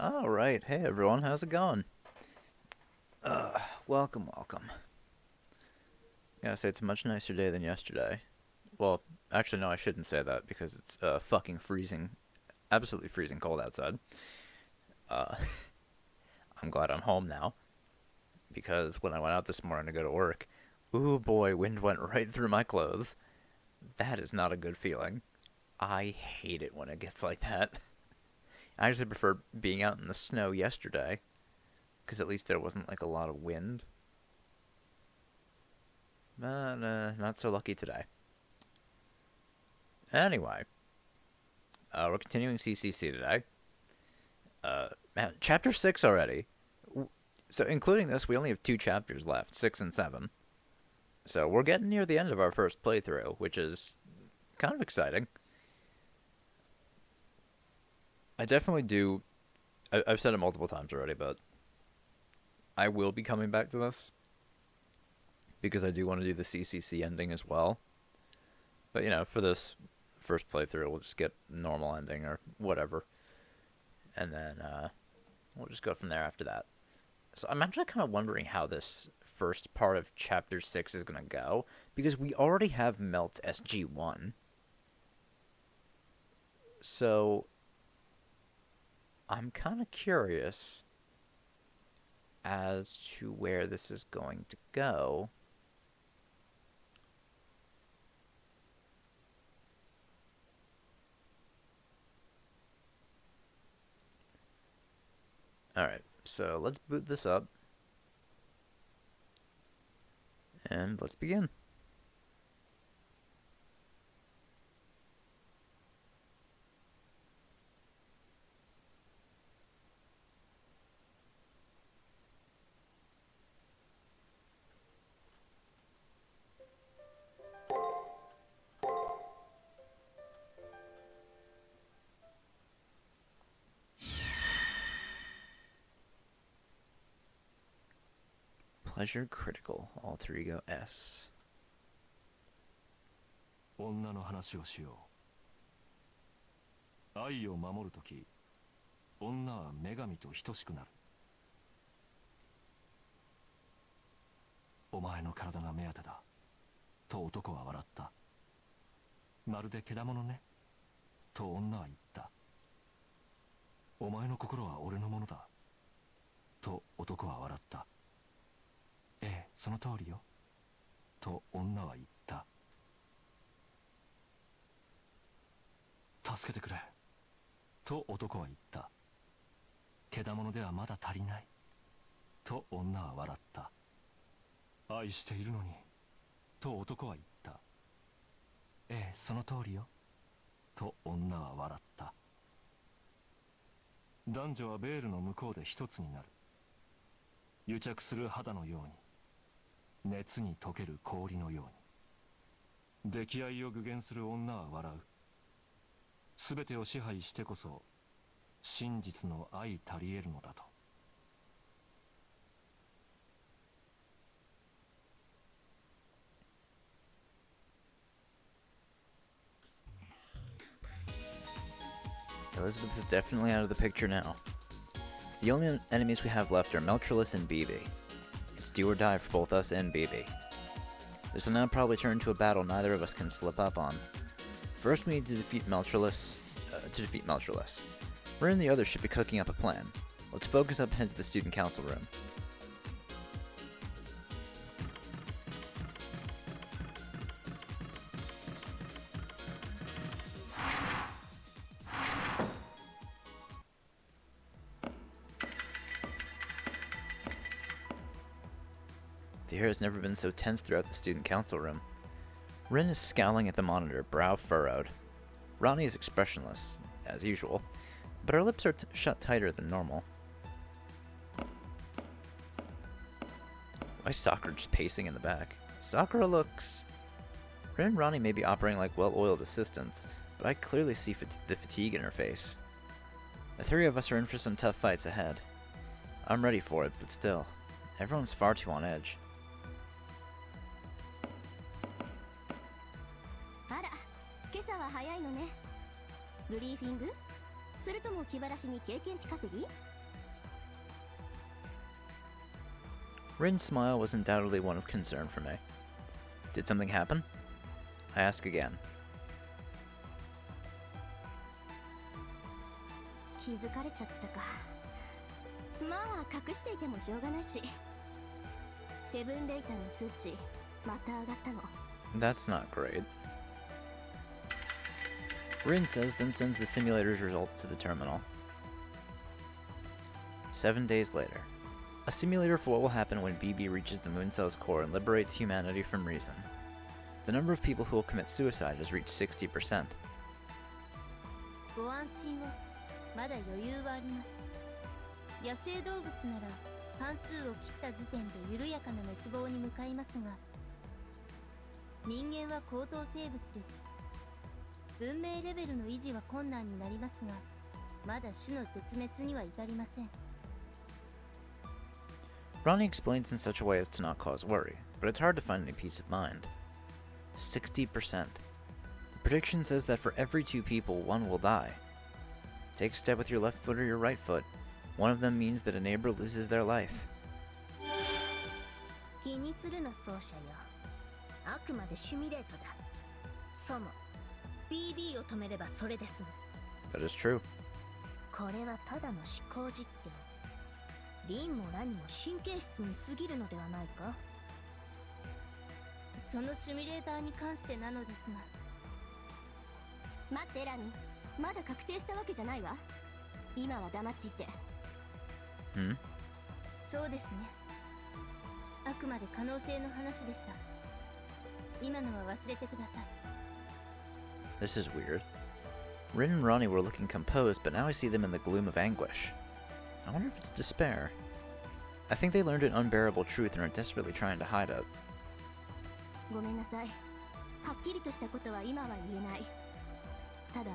Alright, hey everyone, how's it going? Welcome. Gotta say, it's a much nicer day than yesterday. Well, actually, no, I shouldn't say that because it's fucking freezing, absolutely freezing cold outside. Uh, I'm glad I'm home now because when I went out this morning to go to work, ooh boy, wind went right through my clothes. That is not a good feeling. I hate it when it gets like that. I actually prefer being out in the snow yesterday because at least there wasn't like a lot of wind. But not so lucky today. Anyway, we're continuing CCC today. Man, chapter 6 already. So, including this, we only have two chapters left, 6 and 7. So, we're getting near the end of our first playthrough, which is kind of exciting. I definitely do. I've said it multiple times already, but I will be coming back to this because I do want to do the CCC ending as well. But, for this first playthrough, we'll just get normal ending or whatever. And then we'll just go from there after that. So I'm actually kind of wondering how this first part of Chapter 6 is going to go, because we already have Melt SG-1. So I'm kind of curious as to where this is going to go. Alright, so let's boot this up. And let's begin. Pleasure critical. All three go S. 女の話をしよう。愛を守るとき、女は女神と等しくなる。お前の体が目当てだ。と男は笑った。まるでけだものね。と女は言った。お前の心は俺のものだ。と男は笑った。ええ、その通りよ。と女は言った。助けてくれ。と男は言った。けだものではまだ足りない。と女は笑った。愛しているのに。と男は言った。ええ、その通りよ。と女は笑った。男女はベールの向こうで一つになる。癒着する肌のように。熱に溶ける氷のように。溺愛を具現する女は笑う。すべてを支配してこそ真実の愛足り得るのだと。Elizabeth is definitely out of the picture now. The only enemies we have left are Meltrellis and BB. It's do or die for both us and BB. This will now probably turn into a battle neither of us can slip up on. First, we need to defeat Meltrellis. Rin and the others should be cooking up a plan. Let's focus up and head to the student council room. The air has never been so tense throughout the student council room. Rin is scowling at the monitor, brow furrowed. Ronnie is expressionless, as usual, but her lips are shut tighter than normal. Why is Sakura just pacing in the back? Sakura looks... Rin and Ronnie may be operating like well-oiled assistants, but I clearly see the fatigue in her face. The three of us are in for some tough fights ahead. I'm ready for it, but still, everyone's far too on edge. あら、今朝は早いのね。ブリーフィング？それとも気晴らしに経験値稼ぎ？ Rin's smile was undoubtedly one of concern for me. Did something happen? I ask again. 気づかれちゃったか。まあ隠していてもしょうがないし。セブンレイターの数値また上がったの。 That's not great. Rin says, then sends the simulator's results to the terminal. 7 days later. A simulator for what will happen when BB reaches the moon cell's core and liberates humanity from reason. The number of people who will commit suicide has reached 60%. ご安心を。まだ余裕はあります。野生動物なら半数を切った時点で緩やかな滅亡に向かいますが、人間は高等生物です。文明レベルの維持は困難になりますが、まだ種の絶滅には至りません。 Ronnie explains in such a way as to not cause worry, but it's hard to find any peace of mind. 60%. The prediction says that for every 2 people, 1 will die. Take a step with your left foot or your right foot. One of them means that a neighbor loses their life. 気にするな奏者よ。あくまでシミュレートだ。そも BB を止めればそれです。 That is true. これはただの思考実験。リンもラにも神経質に過ぎるのではないか。そのシミュレーターに関してなのですが。待ってラニ、まだ確定したわけじゃないわ。今は黙っていて。そうですね。あくまで可能性の話でした。今のは忘れてください。 This is weird. Rin and Ronnie were looking composed, but now I see them in the gloom of anguish. I wonder if it's despair. I think they learned an unbearable truth and are desperately trying to hide it. ごめんなさい。はっきりとしたことは今は言えない。ただ、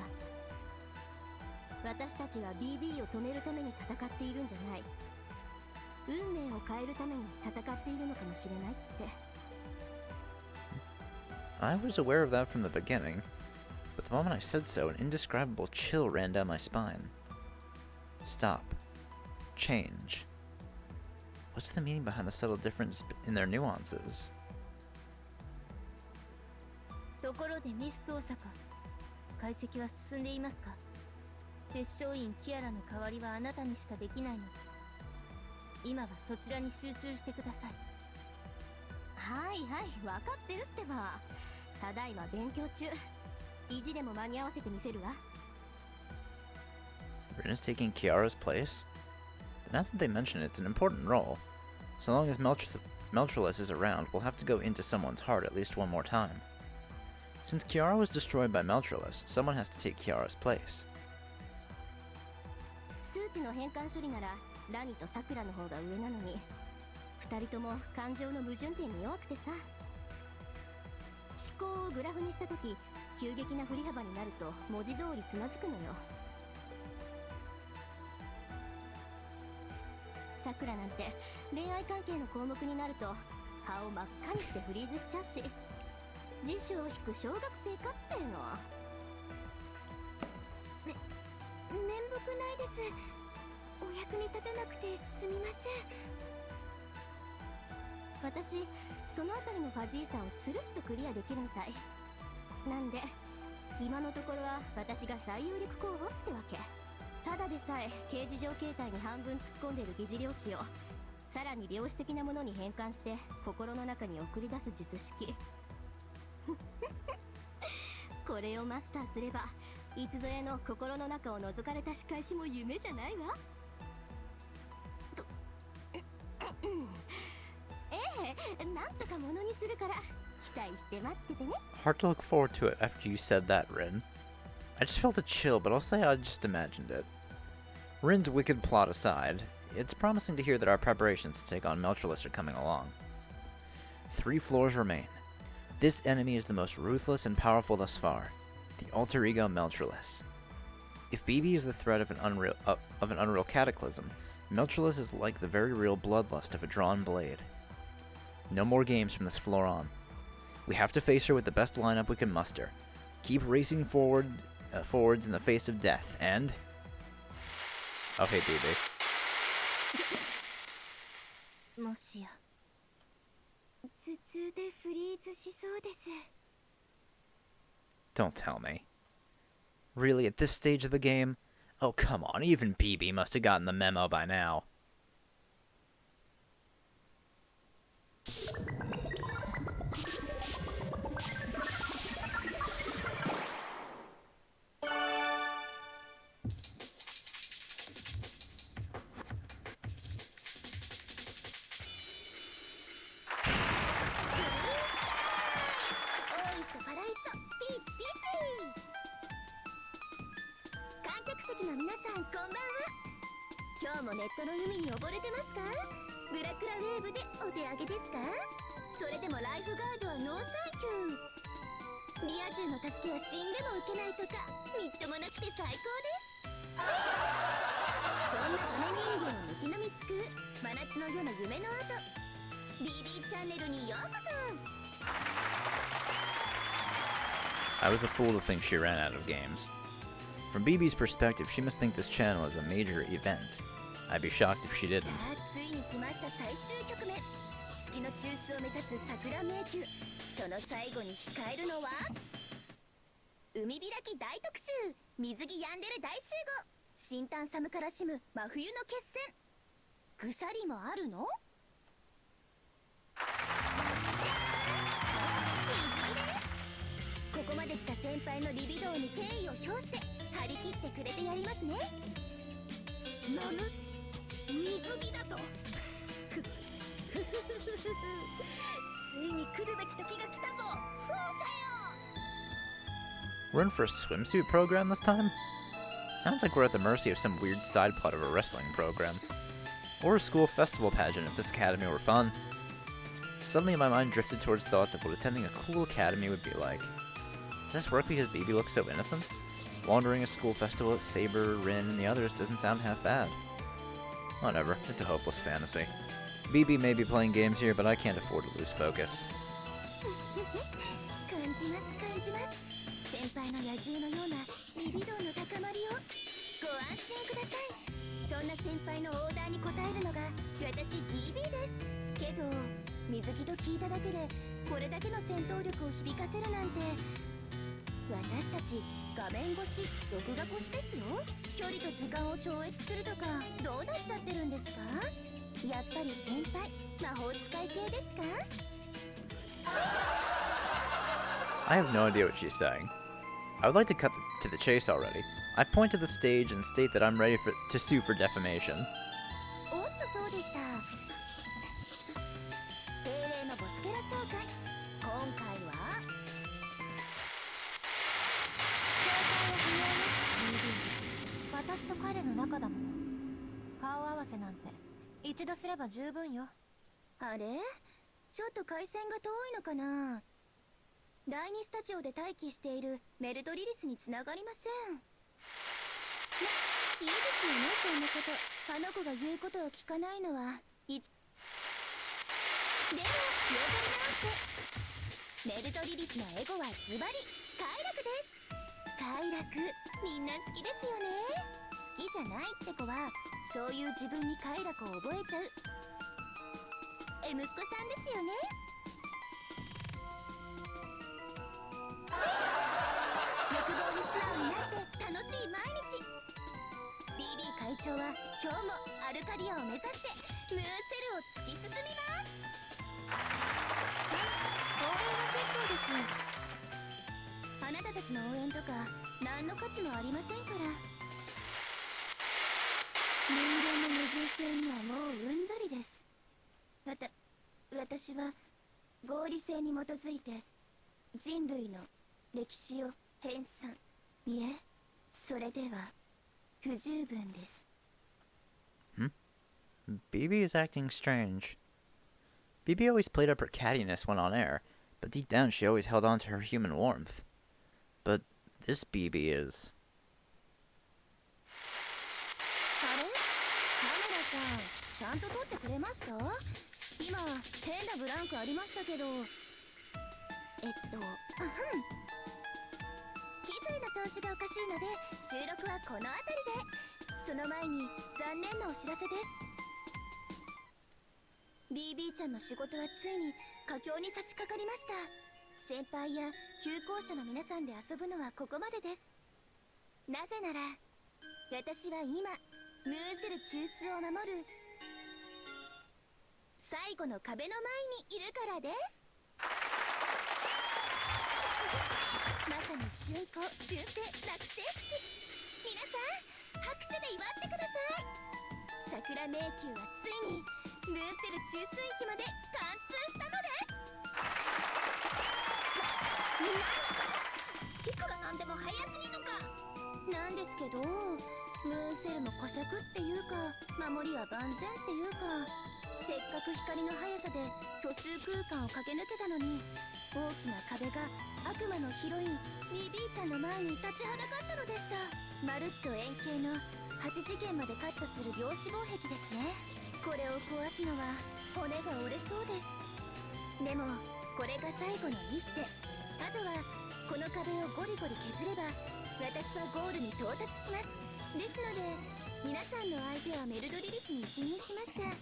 私たちは BB を止めるために戦っているんじゃない。運命を変えるために戦っているのかもしれないって。I was aware of that from the beginning, but the moment I said so, an indescribable chill ran down my spine. Stop. Change. What's the meaning behind the subtle difference in their nuances? ところでミスト大阪、解析は進んでいますか。摂政員キアラの代わりはあなたにしかできないのです。今はそちらに集中してください。はいはい、分かってるってば。ただいま勉強中。意地でも間に合わせてみせるわ。 Rin is taking Kiara's place? But now that they mention it, it's an important role. So long as Meltreless is around, we'll have to go into someone's heart at least one more time. Since Kiara was destroyed by Meltreless, someone has to take Kiara's place. 数値の変換処理ならラニとサクラの方が上なのに、二人とも感情の矛盾点に弱くてさ。思考をグラフにしたとき、急激な振り幅になると文字通りつまずくのよ。サクラなんて恋愛関係の項目になると顔真っ赤にしてフリーズしちゃうし、辞書を引く小学生かっての。面目ないです。お役に立てなくてすみません。私そのあたりのファジーさんをスルッとクリアできるみたいなんで、今のところは私が最有力候補ってわけ。ただでさえ刑事上形態に半分突っ込んでる疑似量子をさらに量子的なものに変換して心の中に送り出す術式。これをマスターすればいつぞやの心の中を覗かれた仕返しも夢じゃないわ。となんとかものにするから期待して待っててね。 Hard to look forward to it after you said that, Rin. I just felt a chill, but I'll say I just imagined it. Rin's wicked plot aside, it's promising to hear that our preparations to take on Meltreless are coming along. 3 floors remain. This enemy is the most ruthless and powerful thus far, the alter ego Meltreless. If BB is the threat of an unreal cataclysm, Meltreless is like the very real bloodlust of a drawn blade. No more games from this floor on. We have to face her with the best lineup we can muster. Keep racing forwards in the face of death, and... Oh, hey, BB. もしや頭痛でフリーズしそうです。 Don't tell me. Really, at this stage of the game? Oh, come on, even BB must have gotten the memo by now. I was a fool to think she ran out of games. From BB's perspective, she must think this channel is a major event. I'd be shocked if she didn't. 月の中枢を目指す桜迷宮、その最後に控えるのは海開き大特集、水着ヤンデレ大集合、新炭寒からしむ真冬の決戦。鎖もあるの？水着です。ここまで来た先輩のリビドーに敬意を表して張り切ってくれてやりますね。なぬ？水着だと？ついに来るべき時が来たぞ。そうじゃよ。 We're in for a swimsuit program this time? Sounds like we're at the mercy of some weird side plot of a wrestling program. Or a school festival pageant if this academy were fun. Suddenly my mind drifted towards thoughts of what attending a cool academy would be like. Does this work because BB looks so innocent? Wandering a school festival at Saber, Rin, and the others doesn't sound half bad. Whatever, it's a hopeless fantasy. BB may be playing games here, but I can't afford to lose focus. 感じます感じます。先輩の野獣のようなリビドーの高まりをご安心ください。そんな先輩のオーダーに応えるのが私 BB です。けど水着と聞いただけでこれだけの戦闘力を響かせるなんて、私たち画面越し録画越しですよ。距離と時間を超越するとかどうなっちゃってるんですか？やっぱり先輩魔法使い系ですか？ I have no idea what she's saying. I would like to cut to the chase already. I point to the stage and state that I'm ready to sue for defamation. おっとそうでした。定例のボスキャラ紹介。今回は紹介を不要ね。 BB 私と彼の仲だもの。顔合わせなんて一度すれば十分よ。あれ、ちょっと回線が遠いのかな。第2スタジオで待機しているメルトリリスにつながりません。いいですよね、そんなこと。あの子が言うことを聞かないのはいつでも気を取り直して。メルトリリスのエゴはズバリ快楽です。快楽、みんな好きですよね。好きじゃないって子はそういう自分に快楽を覚えちゃうMっ子さんですよね。欲望に素直になって楽しい毎日。 BB 会長は今日もアルカディアを目指してムーンセルを突き進みます。応援は結構です。あなたたちの応援とか何の価値もありませんから。人間の無人性にはもううんざりです。私は合理性に基づいて人類の歴史を編纂。いえ、それでは不十分です。 BB is acting strange. BB always played up her cattiness when on air, but deep down she always held on to her human warmth. But this BB is... あれ、カメラさんちゃんと撮ってくれました？今変なブランクありましたけど。機材の調子がおかしいので収録はこの辺りで。その前に残念なお知らせです。BB ちゃんの仕事はついに佳境に差し掛かりました。先輩や旧校舎の皆さんで遊ぶのはここまでです。なぜなら私は今ムーゼル中枢を守る最後の壁の前にいるからです。まさに春光春生落成式、皆さん拍手で祝ってください。桜迷宮はついにムーセル中枢域まで貫通したのです。いくらなんでも早すぎるかなんですけど、ムーセルも古尺っていうか守りは万全っていうか、せっかく光の速さで虚数空間を駆け抜けたのに、大きな壁が悪魔のヒロイン BB ちゃんの前に立ちはだかったのでした。まるっと円形の8次元までカットする量子防壁ですね。これを壊すのは骨が折れそうです。でもこれが最後の一手。あとはこの壁をゴリゴリ削れば私はゴールに到達します。ですので皆さんの相手はメルドリリスに一任しました。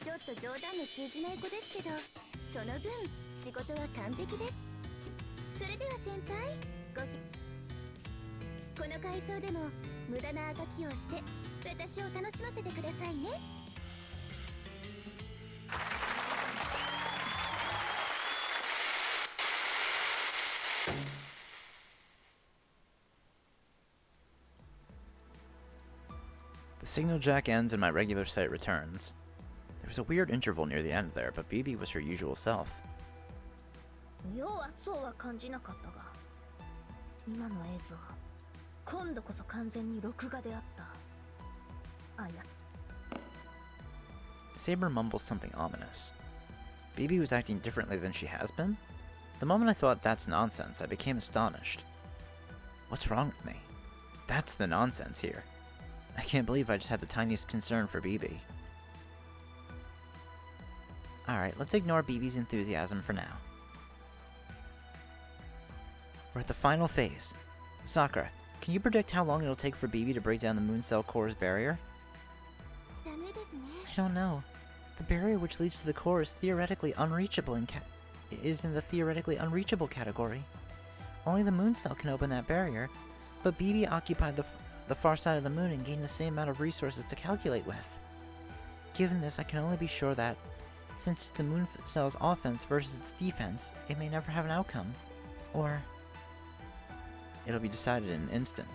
ちょっと冗談の通じない子ですけど、その分仕事は完璧です。それでは先輩、この階層でも無駄なあがきをして私を楽しませてくださいね。The signal jack ends and my regular sight returns. There was a weird interval near the end there, but BB was her usual self. 要はそうは感じなかったが、今の映像今度こそ完全に録画であった。あ、いや。 Saber mumbles something ominous. BB was acting differently than she has been? The moment I thought that's nonsense, I became astonished. What's wrong with me? That's the nonsense here. I can't believe I just had the tiniest concern for BB. Alright, let's ignore BB's enthusiasm for now. We're at the final phase. Sakura, can you predict how long it'll take for BB to break down the moon cell core's barrier? I don't know. The barrier which leads to the core is theoretically unreachable is in the theoretically unreachable category. Only the moon cell can open that barrier, but BB occupied the far side of the moon and gained the same amount of resources to calculate with. Given this, I can only be sure that, since it's the moon cell's offense versus its defense, it may never have an outcome. Or it'll be decided in an instant.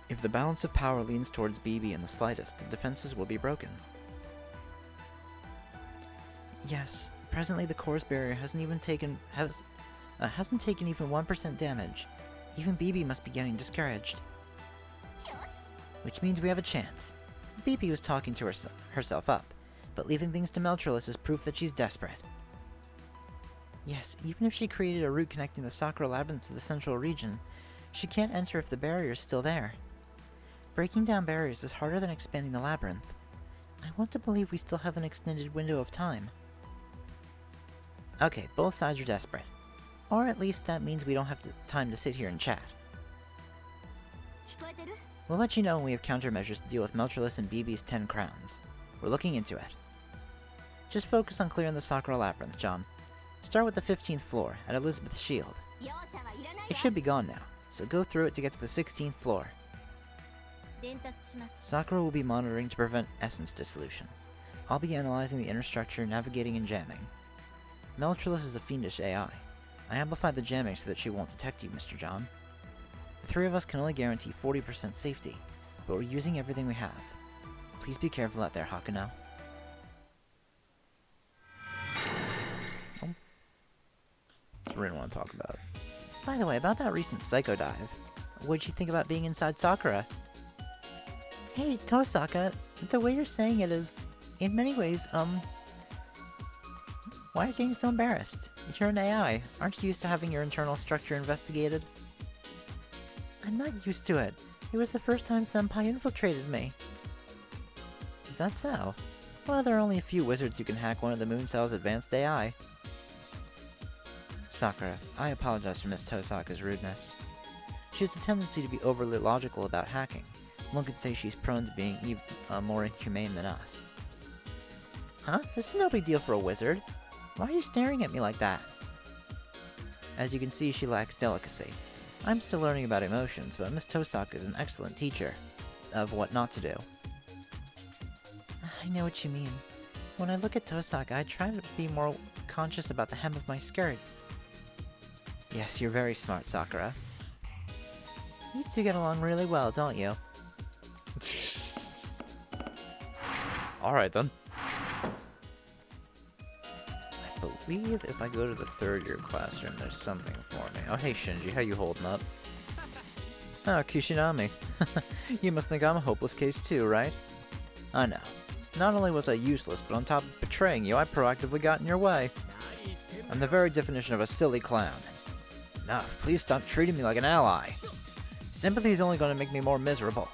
If the balance of power leans towards BB in the slightest, the defenses will be broken. Yes, presently the core's barrier hasn't taken even 1% damage. Even BB must be getting discouraged. Which means we have a chance. BB was talking to herself up, but leaving things to Meltrolus is proof that she's desperate. Yes, even if she created a route connecting the Sakura Labyrinth to the central region, she can't enter if the barrier is still there. Breaking down barriers is harder than expanding the labyrinth. I want to believe we still have an extended window of time. Okay, both sides are desperate. Or at least that means we don't have time to sit here and chat. We'll let you know when we have countermeasures to deal with Meltrolus and BB's 10 crowns. We're looking into it. Just focus on clearing the Sakura Labyrinth, John. Start with the 15th floor, at Elizabeth's Shield. It should be gone now, so go through it to get to the 16th floor. Sakura will be monitoring to prevent essence dissolution. I'll be analyzing the inner structure, navigating and jamming. Meltrolus is a fiendish AI. I amplified the jamming so that she won't detect you, Mr. John. The three of us can only guarantee 40% safety, but we're using everything we have. Please be careful out there, Hakuno. Oh. That's what we didn't want to talk about. By the way, about that recent Psycho Dive, what'd you think about being inside Sakura? Hey, Tosaka, the way you're saying it is, in many ways, why are you getting so embarrassed? You're an AI. Aren't you used to having your internal structure investigated? I'm not used to it. It was the first time Senpai infiltrated me. Is that so? Well, there are only a few wizards who can hack one of the Moon Cell's advanced AI. Sakura, I apologize for Miss Tosaka's rudeness. She has a tendency to be overly logical about hacking. One could say she's prone to being more inhumane than us. Huh? This is no big deal for a wizard. Why are you staring at me like that? As you can see, she lacks delicacy. I'm still learning about emotions, but Miss Tosaka is an excellent teacher of what not to do. I know what you mean. When I look at Tosaka, I try to be more conscious about the hem of my skirt. Yes, you're very smart, Sakura. You two get along really well, don't you? Alright then. I believe if I go to the third year classroom, there's something for me. Oh, hey Shinji, how you holding up? Oh, Kishinami. You must think I'm a hopeless case too, right? I know. Not only was I useless, but on top of betraying you, I proactively got in your way. I'm the very definition of a silly clown. Now, please stop treating me like an ally. Sympathy is only going to make me more miserable.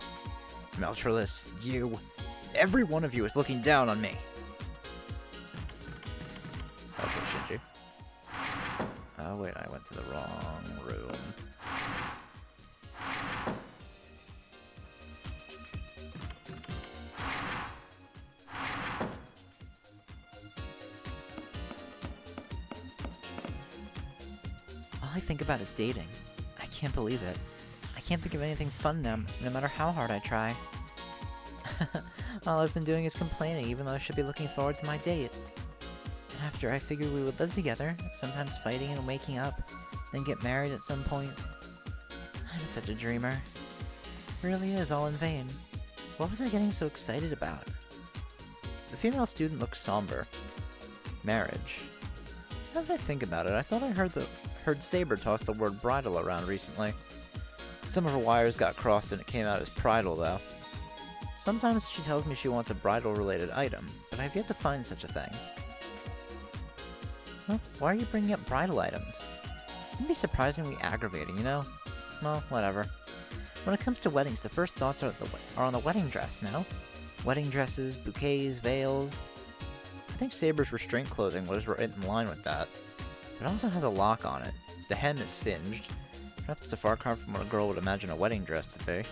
Meltrellis, you... Every one of you is looking down on me. Okay, Shinji. Oh, wait, I went to the wrong room. All I think about is dating. I can't believe it. I can't think of anything fun now, no matter how hard I try. All I've been doing is complaining, even though I should be looking forward to my date. After I figured we would live together, sometimes fighting and waking up, then get married at some point. I'm such a dreamer. It really is all in vain. What was I getting so excited about? The female student looks somber. Marriage. Now that I think about it, I thought I heard Saber toss the word bridal around recently. Some of her wires got crossed and it came out as bridal, though. Sometimes she tells me she wants a bridal-related item, but I've yet to find such a thing. Well, why are you bringing up bridal items? It can be surprisingly aggravating, you know? Well, whatever. When it comes to weddings, the first thoughts are on the wedding dress, no? Wedding dresses, bouquets, veils. I think Saber's restraint clothing was right in line with that. It also has a lock on it. The hem is singed. Perhaps it's a far cry from what a girl would imagine a wedding dress to be.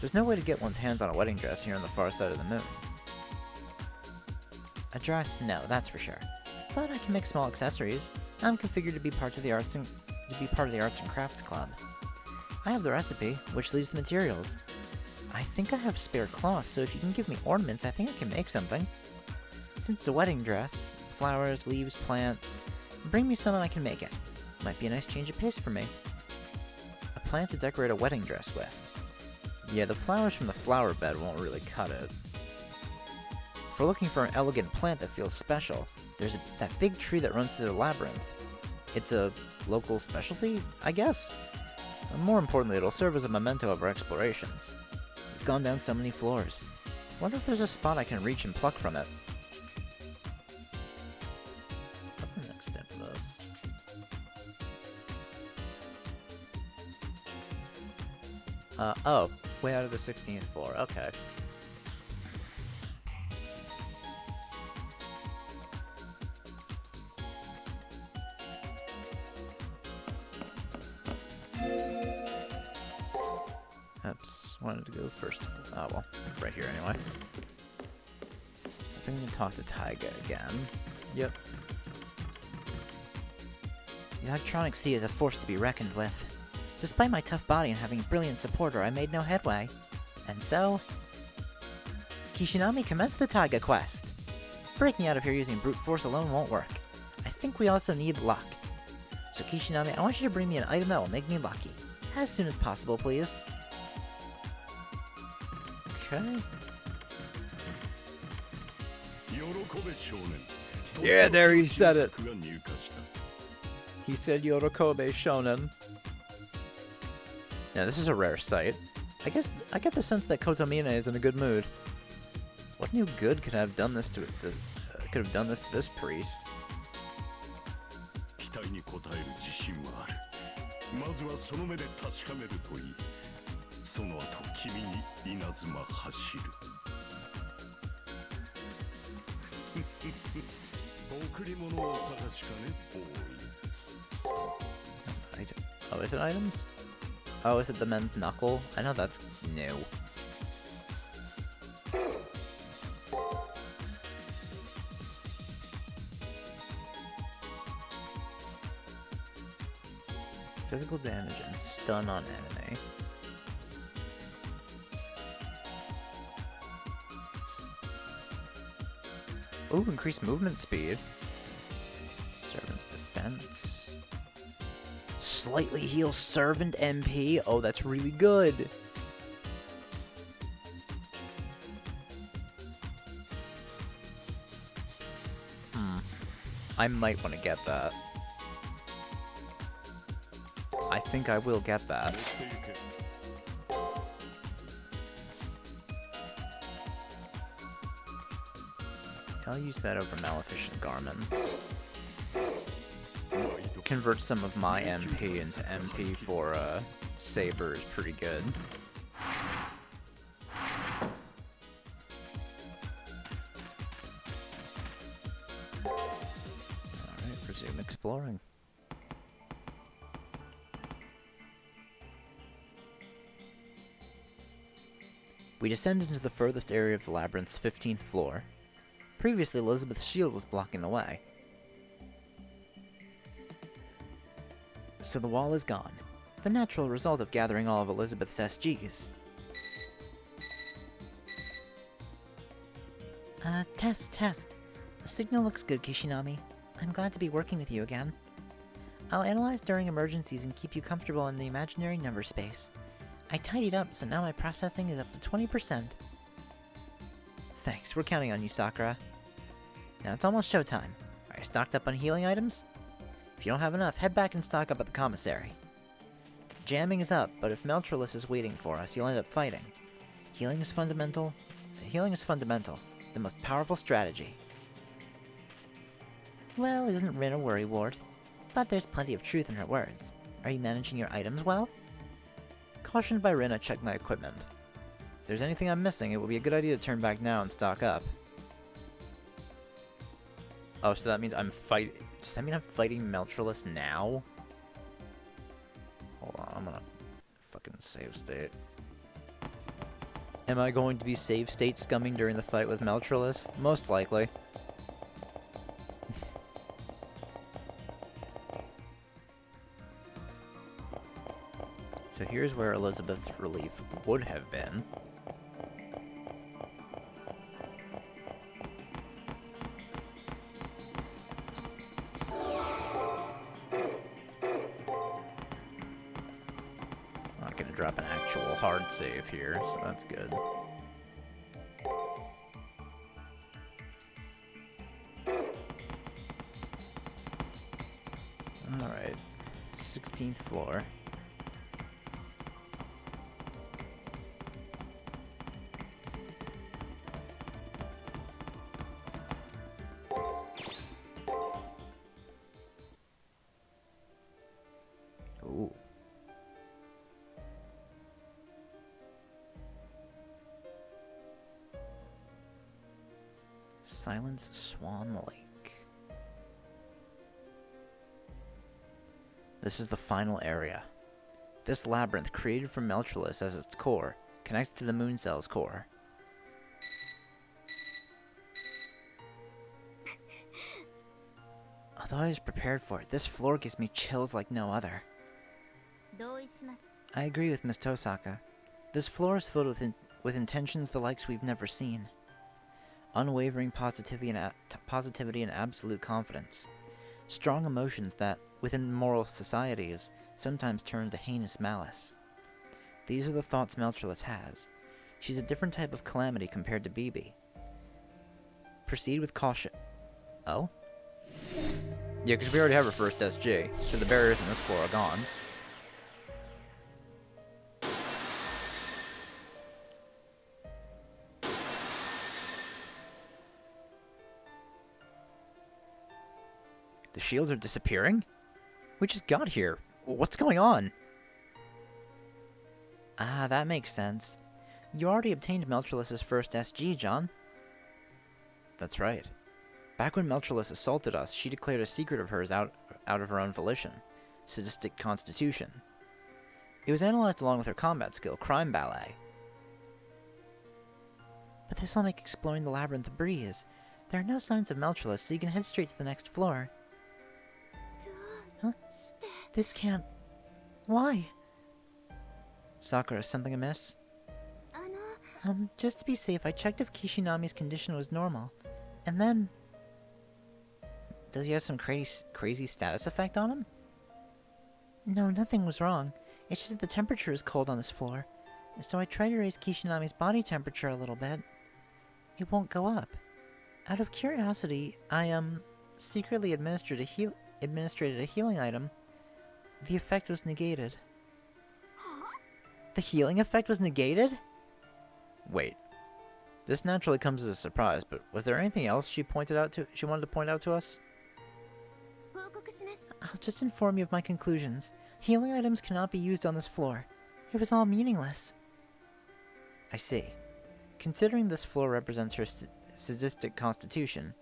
There's no way to get one's hands on a wedding dress here on the far side of the moon. A dress, no, that's for sure. But I can make small accessories. I'm configured to be part of the arts and crafts club. I have the recipe, which leaves the materials. I think I have spare cloth, so if you can give me ornaments, I think I can make something. Since it's a wedding dress, flowers, leaves, plants, bring me some and I can make it. Might be a nice change of pace for me. A plant to decorate a wedding dress with. Yeah, the flowers from the flower bed won't really cut it. If we're looking for an elegant plant that feels special, there's that big tree that runs through the labyrinth. It's a local specialty, I guess? And more importantly, it'll serve as a memento of our explorations. We've gone down so many floors. Wonder if there's a spot I can reach and pluck from it. What's the next step of this? Oh, way out of the 16th floor, okay. Oops, wanted to go first. Oh well, right here anyway. I think we can talk to Taiga again. Yep. The Electronic Sea is a force to be reckoned with. Despite my tough body and having a brilliant supporter, I made no headway. And so... Kishinami commenced the Taiga quest. Breaking out of here using brute force alone won't work. I think we also need luck. So Kishinami, I want you to bring me an item that will make me lucky. As soon as possible, please. Okay. Yeah, there he said it. He said Yorokobe Shonen. Yeah, this is a rare sight. I get the sense that Kotomine is in a good mood. What new good could have done this to this priest? Oh, is it items? Oh, is it the men's knuckle? I know that's new. physical damage and stun on enemy. Ooh, increased movement speed. Servant's defense. Slightly heal servant MP. Oh, that's really good. I might want to get that. I think I will get that. I'll use that over Maleficent Garments. Convert some of my MP into MP for Saber is pretty good. Alright, resume exploring. We descend into the furthest area of the labyrinth's 15th floor. Previously, Elizabeth's shield was blocking the way. So the wall is gone. The natural result of gathering all of Elizabeth's SGs. Test. The signal looks good, Kishinami. I'm glad to be working with you again. I'll analyze during emergencies and keep you comfortable in the imaginary number space. I tidied up, so now my processing is up to 20%. Thanks, we're counting on you, Sakura. Now it's almost showtime. Are you stocked up on healing items? If you don't have enough, head back and stock up at the commissary. Jamming is up, but if Meltrolus is waiting for us, you'll end up fighting. Healing is fundamental. The most powerful strategy. Well, isn't Rin a worrywart? But there's plenty of truth in her words. Are you managing your items well? Cautioned by Rin, I checked my equipment. If there's anything I'm missing, it would be a good idea to turn back now and stock up. Oh, so that means does that mean I'm fighting Meltrolus now? Hold on, I'm gonna fucking save state. Am I going to be save state scumming during the fight with Meltrolus? Most likely. So here's where Elizabeth's relief would have been. Not gonna drop an actual hard save here, so that's good. Alright. 16th floor. Ooh. Silence Swan Lake. This is the final area. This labyrinth, created from Meltrolus as its core, connects to the moon cell's core. Although I was prepared for it, this floor gives me chills like no other. I agree with Miss Tosaka. This floor is filled with intentions the likes we've never seen. Unwavering positivity and absolute confidence. Strong emotions that, within moral societies, sometimes turn to heinous malice. These are the thoughts Meltrolus has. She's a different type of calamity compared to Bibi. Proceed with caution. Oh? Yeah, because we already have our first SG, so the barriers in this floor are gone. The shields are disappearing? We just got here. What's going on? Ah, that makes sense. You already obtained Meltrolus's first SG, John. That's right. Back when Meltrolus assaulted us, she declared a secret of hers out of her own volition. Sadistic constitution. It was analyzed along with her combat skill, Crime Ballet. But this'll make exploring the labyrinth a breeze. There are no signs of Meltrolus, so you can head straight to the next floor. Huh? This can't... Why? Sakura, something amiss? あの Just to be safe, I checked if Kishinami's condition was normal. And then... Does he have some crazy status effect on him? No, nothing was wrong. It's just that the temperature is cold on this floor. So I tried to raise Kishinami's body temperature a little bit. It won't go up. Out of curiosity, I, secretly administered a healing item. The effect was negated. The healing effect was negated? Wait. This naturally comes as a surprise, but was there anything else she wanted to point out to us? 報告します I'll just inform you of my conclusions. Healing items cannot be used on this floor. It was all meaningless. I see. Considering this floor represents her sadistic constitution,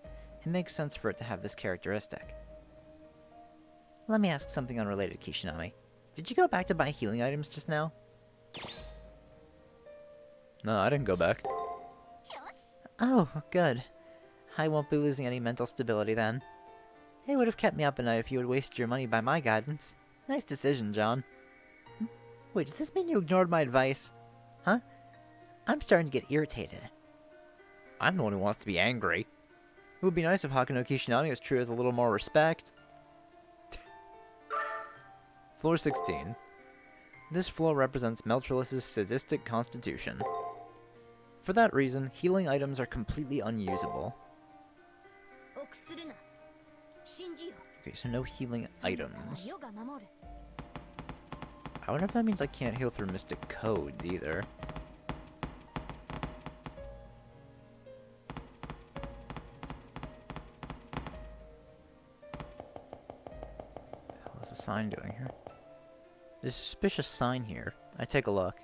it makes sense for it to have this characteristic. Let me ask something unrelated, Kishinami. Did you go back to buy healing items just now? No, I didn't go back. よし Oh, good. I won't be losing any mental stability then. It would have kept me up at night if you had wasted your money by my guidance. Nice decision, John. Wait, does this mean you ignored my advice? Huh? I'm starting to get irritated. I'm the one who wants to be angry. It would be nice if Hakuno Kishinami was treated with a little more respect. Floor 16. This floor represents Meltrolus's sadistic constitution. For that reason, healing items are completely unusable. 臆するな信じよ Okay, so no healing そんなの items. 世が守る I wonder if that means I can't heal through mystic codes either. What's the sign doing here? There's a suspicious sign here. I take a look.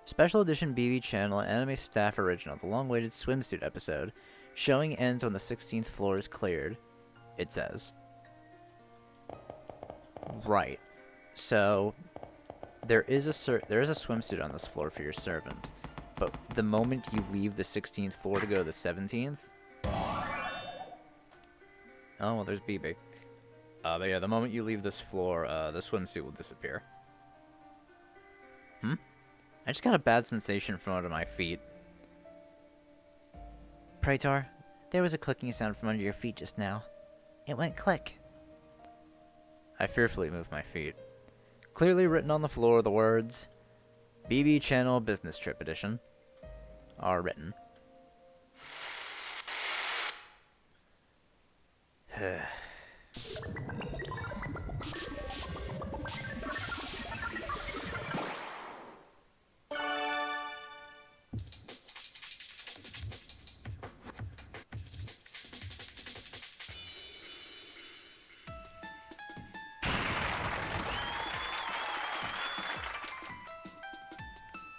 Special edition BB channel anime staff original, the long-awaited swimsuit episode. Showing ends when the 16th floor is cleared. It says. Right. So there is a swimsuit on this floor for your servant, but the moment you leave the 16th floor to go to the 17th. Oh well, there's BB. But yeah, the moment you leave this floor, the swimsuit will disappear. I just got a bad sensation from under my feet. Praetor, there was a clicking sound from under your feet just now. It went click. I fearfully moved my feet. Clearly written on the floor, the words, BB Channel Business Trip Edition, are written.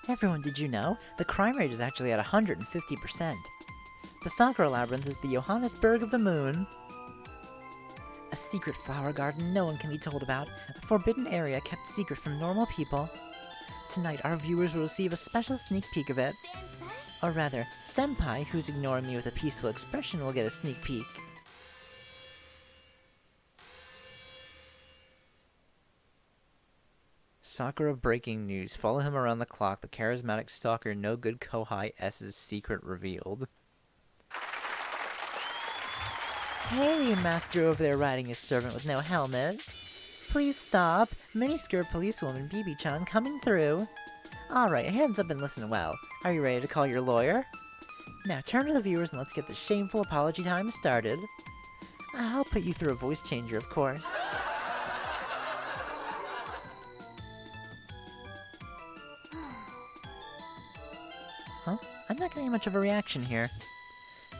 Everyone, did you know? The crime rate is actually at 150%. The Sakura Labyrinth is the Johannesburg of the moon. A secret flower garden no one can be told about. A forbidden area kept secret from normal people. Tonight, our viewers will receive a special sneak peek of it. 先輩 Or rather, Senpai, who's ignoring me with a peaceful expression, will get a sneak peek. Sakura breaking news. Follow him around the clock. The charismatic stalker No Good Kohai S's secret revealed. Hey, master over there riding his servant with no helmet. Please stop. Miniskirt policewoman BB-chan coming through. Alright, hands up and listen well. Are you ready to call your lawyer? Now turn to the viewers and let's get the shameful apology time started. I'll put you through a voice changer, of course. Huh? I'm not getting much of a reaction here.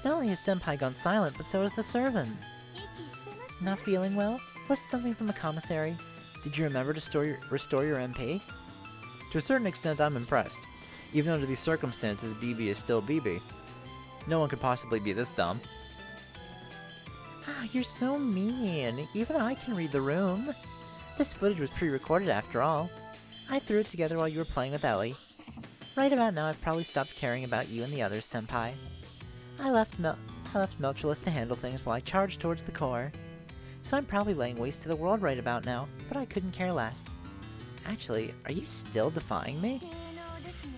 Not only has Senpai gone silent, but so has the servant. 息してます Not feeling well? Was it something from the commissary? Did you remember to restore your MP? To a certain extent, I'm impressed. Even under these circumstances, BB is still BB. No one could possibly be this dumb. Ah, you're so mean. Even I can read the room. This footage was pre-recorded after all. I threw it together while you were playing with Ellie. Right about now, I've probably stopped caring about you and the others, Senpai. I left Meltrolus to handle things while I charged towards the core. So I'm probably laying waste to the world right about now, but I couldn't care less. Actually, are you still defying me?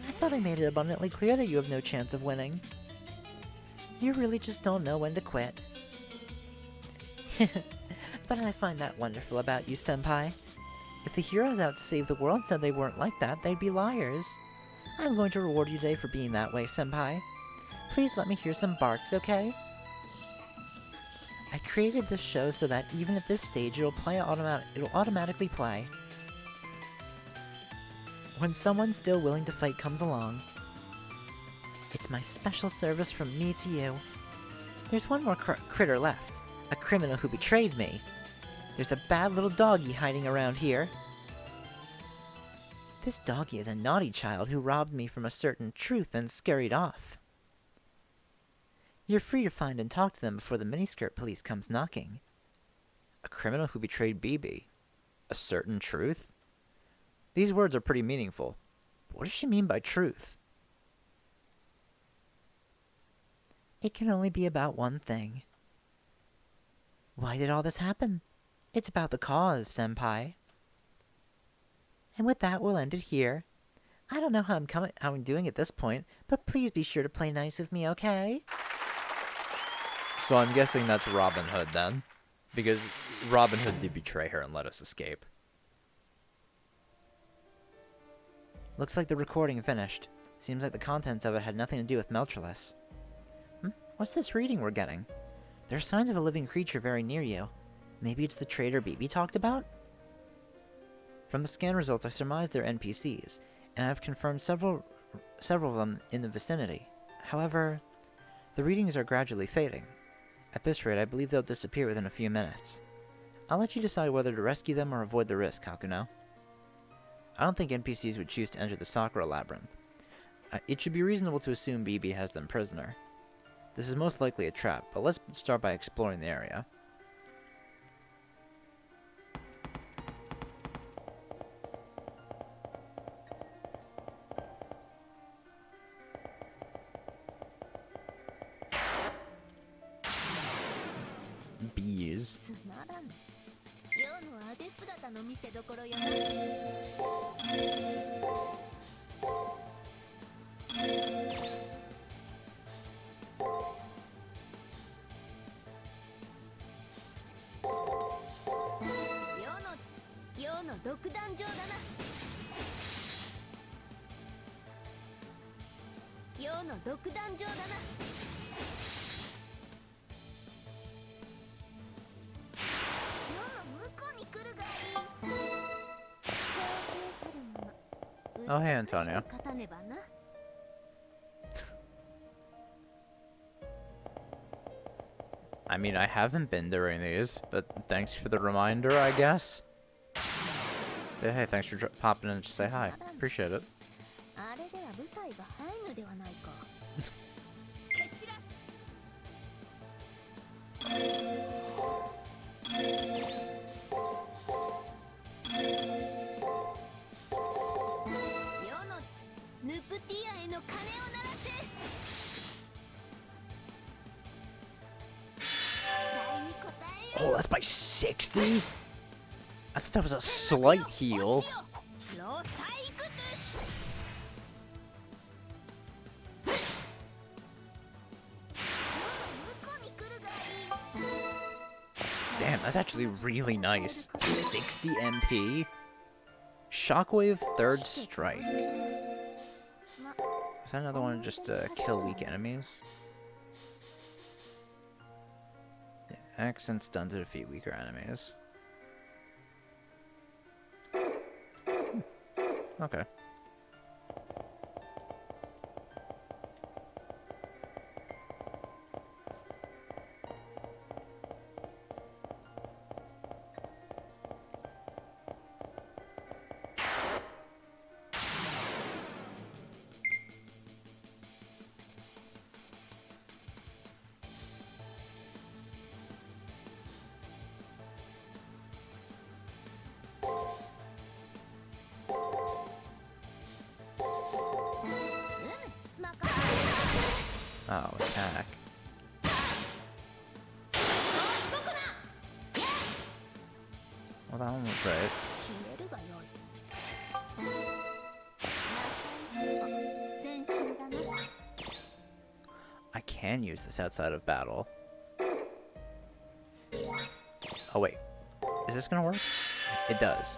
I thought I made it abundantly clear that you have no chance of winning. You really just don't know when to quit. But I find that wonderful about you, Senpai. If the heroes out to save the world said they weren't like that, they'd be liars. I'm going to reward you today for being that way, Senpai. Please let me hear some barks, okay? I created this show so that even at this stage, it'll automatically play. When someone still willing to fight comes along. It's my special service from me to you. There's one more critter left. A criminal who betrayed me. There's a bad little doggy hiding around here. This doggy is a naughty child who robbed me from a certain truth and scurried off. You're free to find and talk to them before the miniskirt police comes knocking. A criminal who betrayed BB. A certain truth? These words are pretty meaningful. But what does she mean by truth? It can only be about one thing. Why did all this happen? It's about the cause, Senpai. And with that, we'll end it here. I don't know how I'm doing at this point, but please be sure to play nice with me, okay? So I'm guessing that's Robin Hood then, because Robin Hood did betray her and let us escape. Looks like the recording finished. Seems like the contents of it had nothing to do with Meltreless. What's this reading we're getting? There are signs of a living creature very near you. Maybe it's the traitor BB talked about? From the scan results, I surmised they're NPCs, and I've confirmed several of them in the vicinity. However, the readings are gradually fading. At this rate, I believe they'll disappear within a few minutes. I'll let you decide whether to rescue them or avoid the risk, Hakuno. I don't think NPCs would choose to enter the Sakura Labyrinth. It should be reasonable to assume BB has them prisoner. This is most likely a trap, but let's start by exploring the area. Bees. 独壇場だな。世の独壇場だな。世の向こうに来るがいい。 Oh, hey, Antonio. I mean, I haven't been during these, but thanks for the reminder, I guess. Yeah, hey, thanks for popping in to say hi. Appreciate it. Oh, that's by 60? I thought that was a slight heal. Damn, that's actually really nice. 60 MP. Shockwave, third strike. Is that another one just to kill weak enemies? Yeah, accent stun to defeat weaker enemies. Okay. Oh, attack. Well, that one was great. can use this outside of battle. Oh wait, is this gonna work? It does.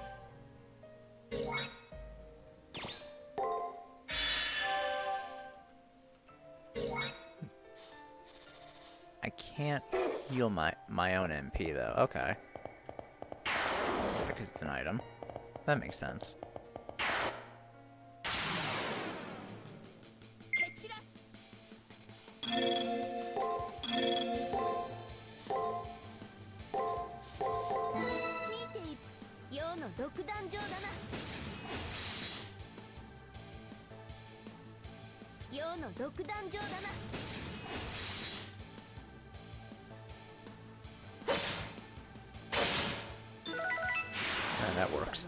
I can't heal my own MP though. Okay. Because it's an item. That makes sense. And that works.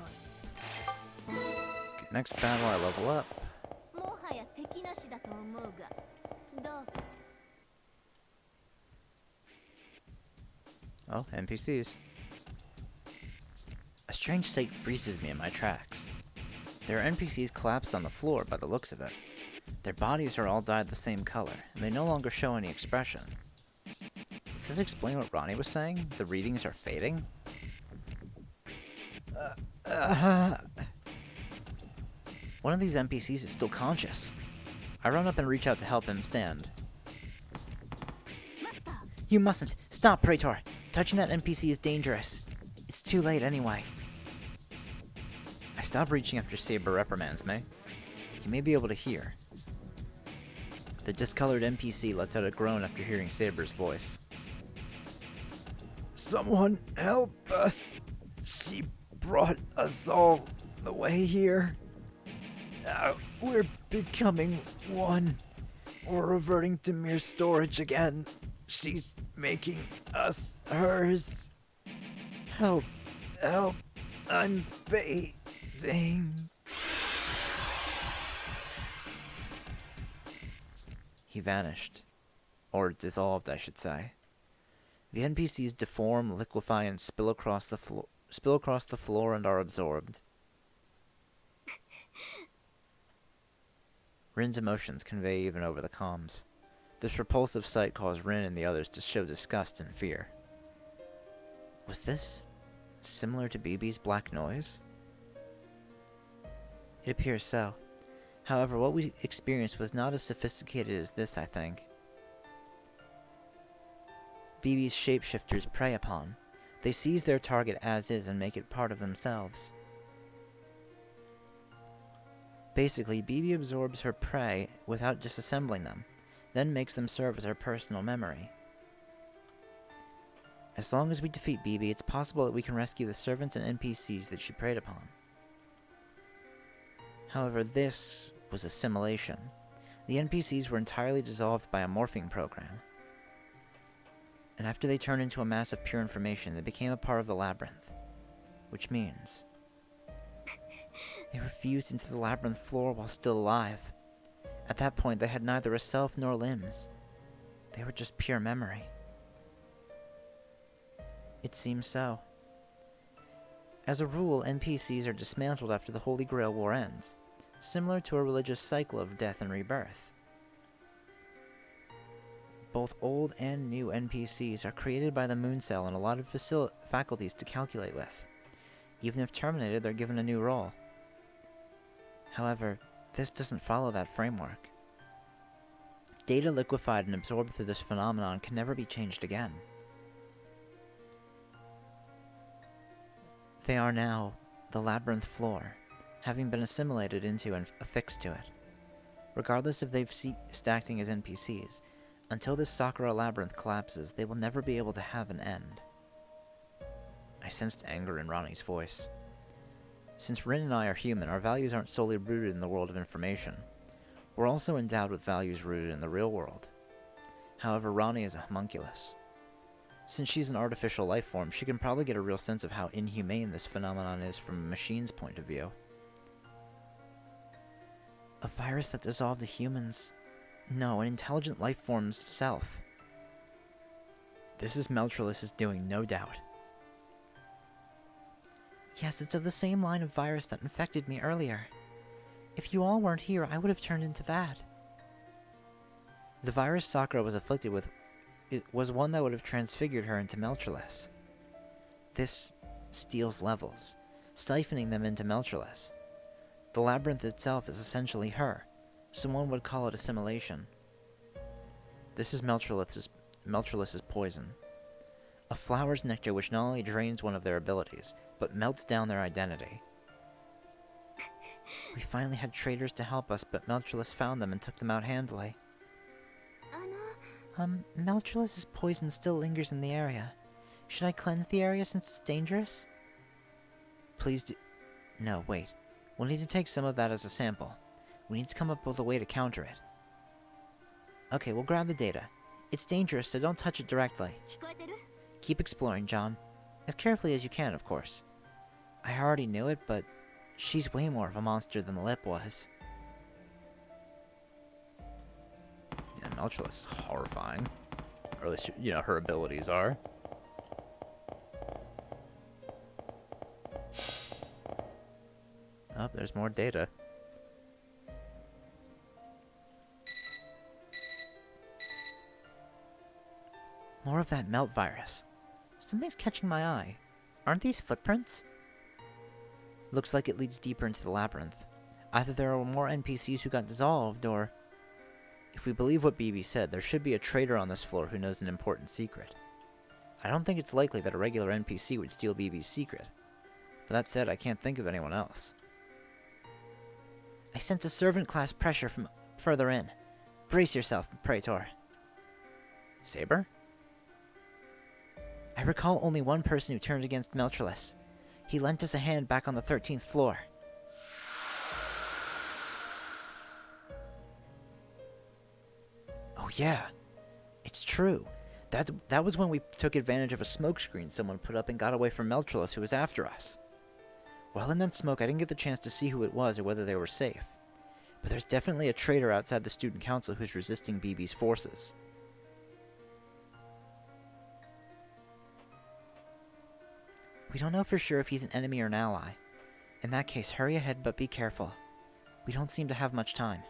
Okay, next battle I level up. Oh, NPCs. A strange sight freezes me in my tracks. There are NPCs collapsed on the floor by the looks of it. Their bodies are all dyed the same color, and they no longer show any expression. Does this explain what Ronnie was saying? The readings are fading? One of these NPCs is still conscious. I run up and reach out to help him stand. You mustn't! Stop, Praetor! Touching that NPC is dangerous. It's too late anyway. I stop reaching after Saber reprimands me. He may be able to hear. The discolored NPC lets out a groan after hearing Saber's voice. Someone help us! She brought us all the way here. We're becoming one. We're reverting to mere storage again. She's making us hers. Help, help, I'm fading. He vanished. Or dissolved, I should say. The NPCs deform, liquefy, and spill across the floor and are absorbed. Rin's emotions convey even over the comms. This repulsive sight caused Rin and the others to show disgust and fear. Was this similar to BB's black noise? It appears so. However, what we experienced was not as sophisticated as this, I think. BB's shapeshifters prey upon. They seize their target as is and make it part of themselves. Basically, BB absorbs her prey without disassembling them, then makes them serve as her personal memory. As long as we defeat BB, it's possible that we can rescue the servants and NPCs that she preyed upon. However, this was assimilation. The NPCs were entirely dissolved by a morphing program. And after they turned into a mass of pure information, they became a part of the labyrinth. Which means they were fused into the labyrinth floor while still alive. At that point, they had neither a self nor limbs. They were just pure memory. It seems so. As a rule, NPCs are dismantled after the Holy Grail War ends, similar to a religious cycle of death and rebirth. Both old and new NPCs are created by the Moon Cell and allotted faculties to calculate with. Even if terminated, they're given a new role. However, this doesn't follow that framework. Data liquefied and absorbed through this phenomenon can never be changed again. They are now the labyrinth floor, having been assimilated into and affixed to it. Regardless if they've ceased acting as NPCs, until this Sakura labyrinth collapses, they will never be able to have an end. I sensed anger in Ronnie's voice. Since Rin and I are human, our values aren't solely rooted in the world of information. We're also endowed with values rooted in the real world. However, Ronnie is a homunculus. Since she's an artificial life form, she can probably get a real sense of how inhumane this phenomenon is from a machine's point of view. A virus that dissolved a human's... No, an intelligent life form's self. This is Meltrolis' doing, no doubt. Yes, it's of the same line of virus that infected me earlier. If you all weren't here, I would have turned into that. The virus Sakura was afflicted with it was one that would have transfigured her into Meltreless. This steals levels, siphoning them into Meltreless. The labyrinth itself is essentially her, so one would call it assimilation. This is Meltreless's poison. A flower's nectar which not only drains one of their abilities, but melts down their identity. We finally had traders to help us, but Meltreless found them and took them out handily. Meltreless's poison still lingers in the area. Should I cleanse the area since it's dangerous? Please do. No, wait. We'll need to take some of that as a sample. We need to come up with a way to counter it. Okay, we'll grab the data. It's dangerous, so don't touch it directly. Keep exploring, John. As carefully as you can, of course. I already knew it, but she's way more of a monster than the lip was. Yeah, Meltreless is horrifying. Or at least, you know, her abilities are. Oh, there's more data. More of that melt virus. Something's catching my eye. Aren't these footprints? Looks like it leads deeper into the labyrinth. Either there are more NPCs who got dissolved, or... If we believe what BB said, there should be a traitor on this floor who knows an important secret. I don't think it's likely that a regular NPC would steal BB's secret. But that said, I can't think of anyone else. I sense a servant-class pressure from further in. Brace yourself, Praetor. Saber? I recall only one person who turned against Meltreless. He lent us a hand back on the 13th floor. Oh yeah, it's true. That was when we took advantage of a smokescreen someone put up and got away from Meltreless, who was after us. While in that smoke, I didn't get the chance to see who it was or whether they were safe. But there's definitely a traitor outside the student council who's resisting BB's forces. We don't know for sure if he's an enemy or an ally. In that case, hurry ahead, but be careful. We don't seem to have much time.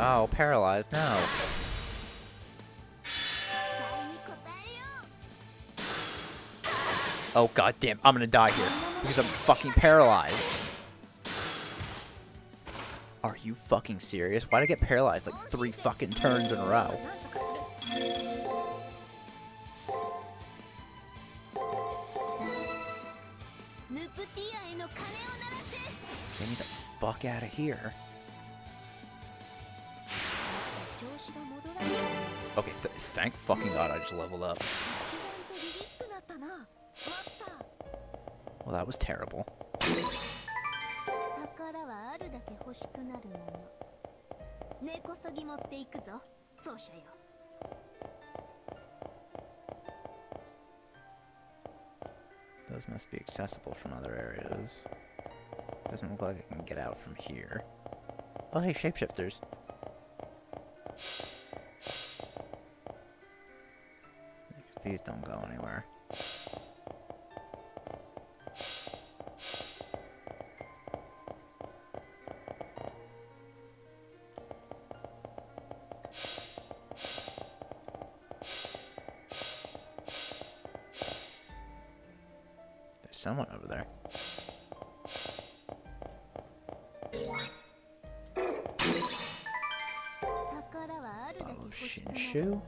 Oh, paralyzed, no. Oh goddamn, I'm gonna die here because I'm fucking paralyzed. Are you fucking serious? Why'd I get paralyzed like 3 fucking turns in a row? Get me the fuck out of here. Okay, thank fucking god I just leveled up. Well, that was terrible. Those must be accessible from other areas. Doesn't look like I can get out from here. Oh hey, shapeshifters. These don't go anywhere. There's someone over there. Oh, Shinshu?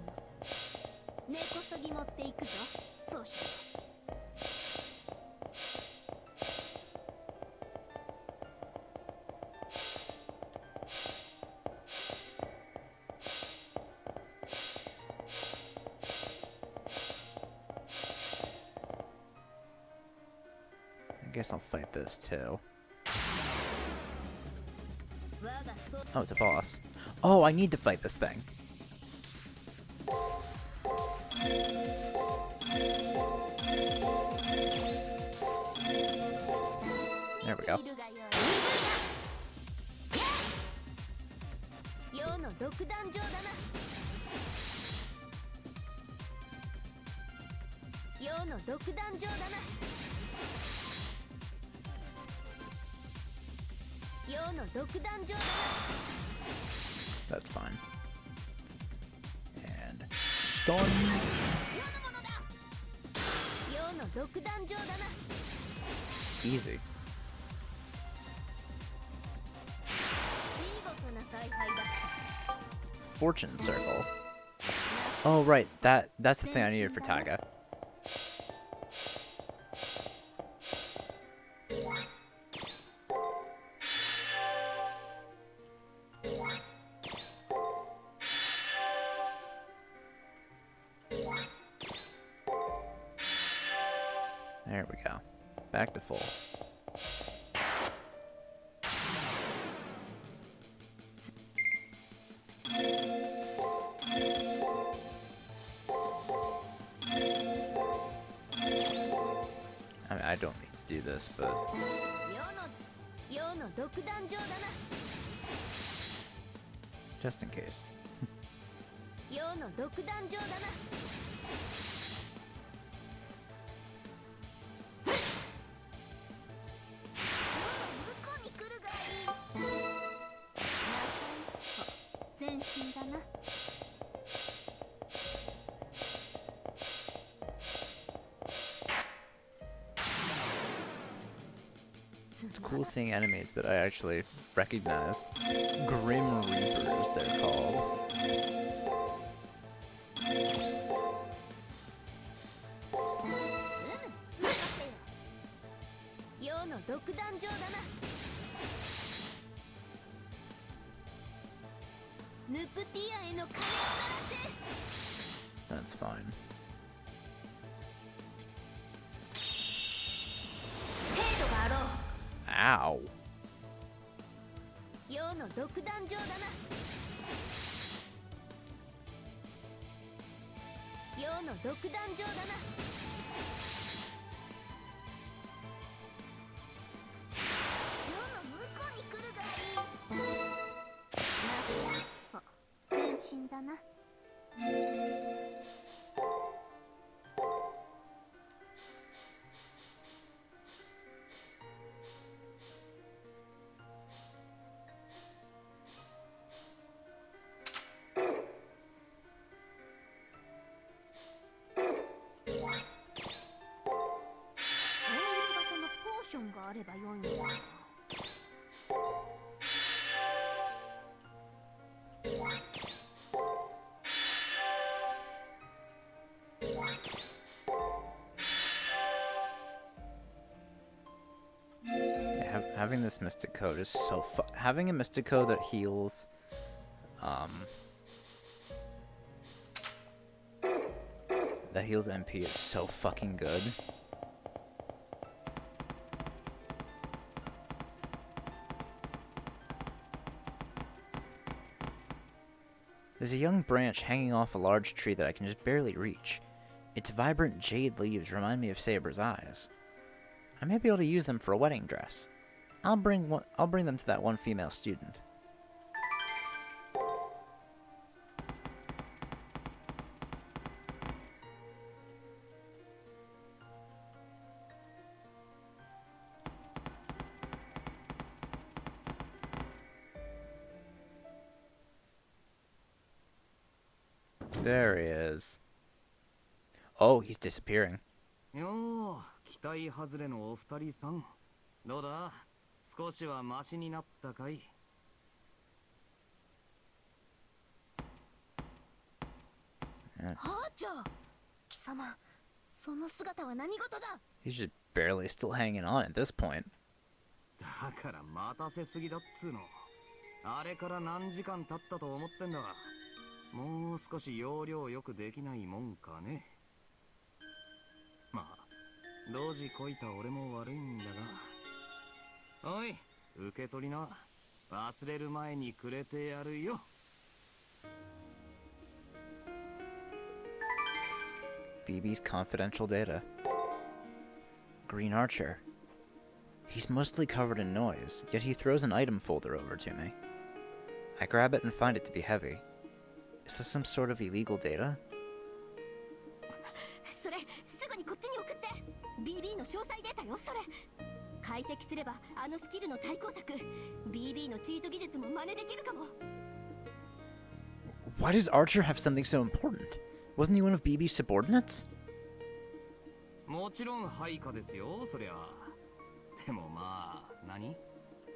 I guess I'll fight this too. Oh, it's a boss. Oh, I need to fight this thing. There we go. 世の独壇場だな。世の独壇場だな。世の独壇場だな。 That's fine. And stun. 世のものだ。世の独壇場だな。 Easy. 見事な采配だ。 Fortune circle. Oh right, that's the thing I needed for Taiga. There we go. Back to full. I mean, I don't need to do this, but 世の独壇場だな。 just in case. 世の独壇場だな。 前進だな。 It's cool seeing enemies that I actually recognize. Grim Reapers, they're called. 世の独壇場だな。ヌプティアへの鐘を鳴らせ。 That's fine. 程度があろう。 Ow. 世の独壇場だな。世の独壇場だな。世の向こうに来るがいい。あ、前進だな。 ポーションがあれば良いのだな。 Yeah, having this Mystic Code is so having a Mystic Code that heals, MP is so fucking good. There's a young branch hanging off a large tree that I can just barely reach. Its vibrant jade leaves remind me of Saber's eyes. I may be able to use them for a wedding dress. I'll bring them to that one female student. There he is. Oh, he's disappearing. よう、期待外れのお二人さん。どうだ、少しはマシになったかい。はあ、じゃあ貴様、その姿は何事だ。 He's just barely still hanging on at this point. だから待たせすぎだっつうの。あれから何時間経ったと思ってんだ。もう少し要領よくできないもんかね。まあ、同時こいた俺も悪いんだが。おい、受け取りな。忘れる前にくれてやるよ。BB's confidential data. Green Archer. He's mostly covered in noise, yet he throws an item folder over to me. I grab it and find it to be heavy. Is this some sort of illegal data? それすぐにこっちに送って。 BB の詳細データよそれ。解析すればあのスキルの対抗策 BB のチート技術も真似できるかも。 Why does Archer have something so important? Wasn't he one of BB's subordinates? もちろん配下ですよ、そりゃ。でもまあ、何？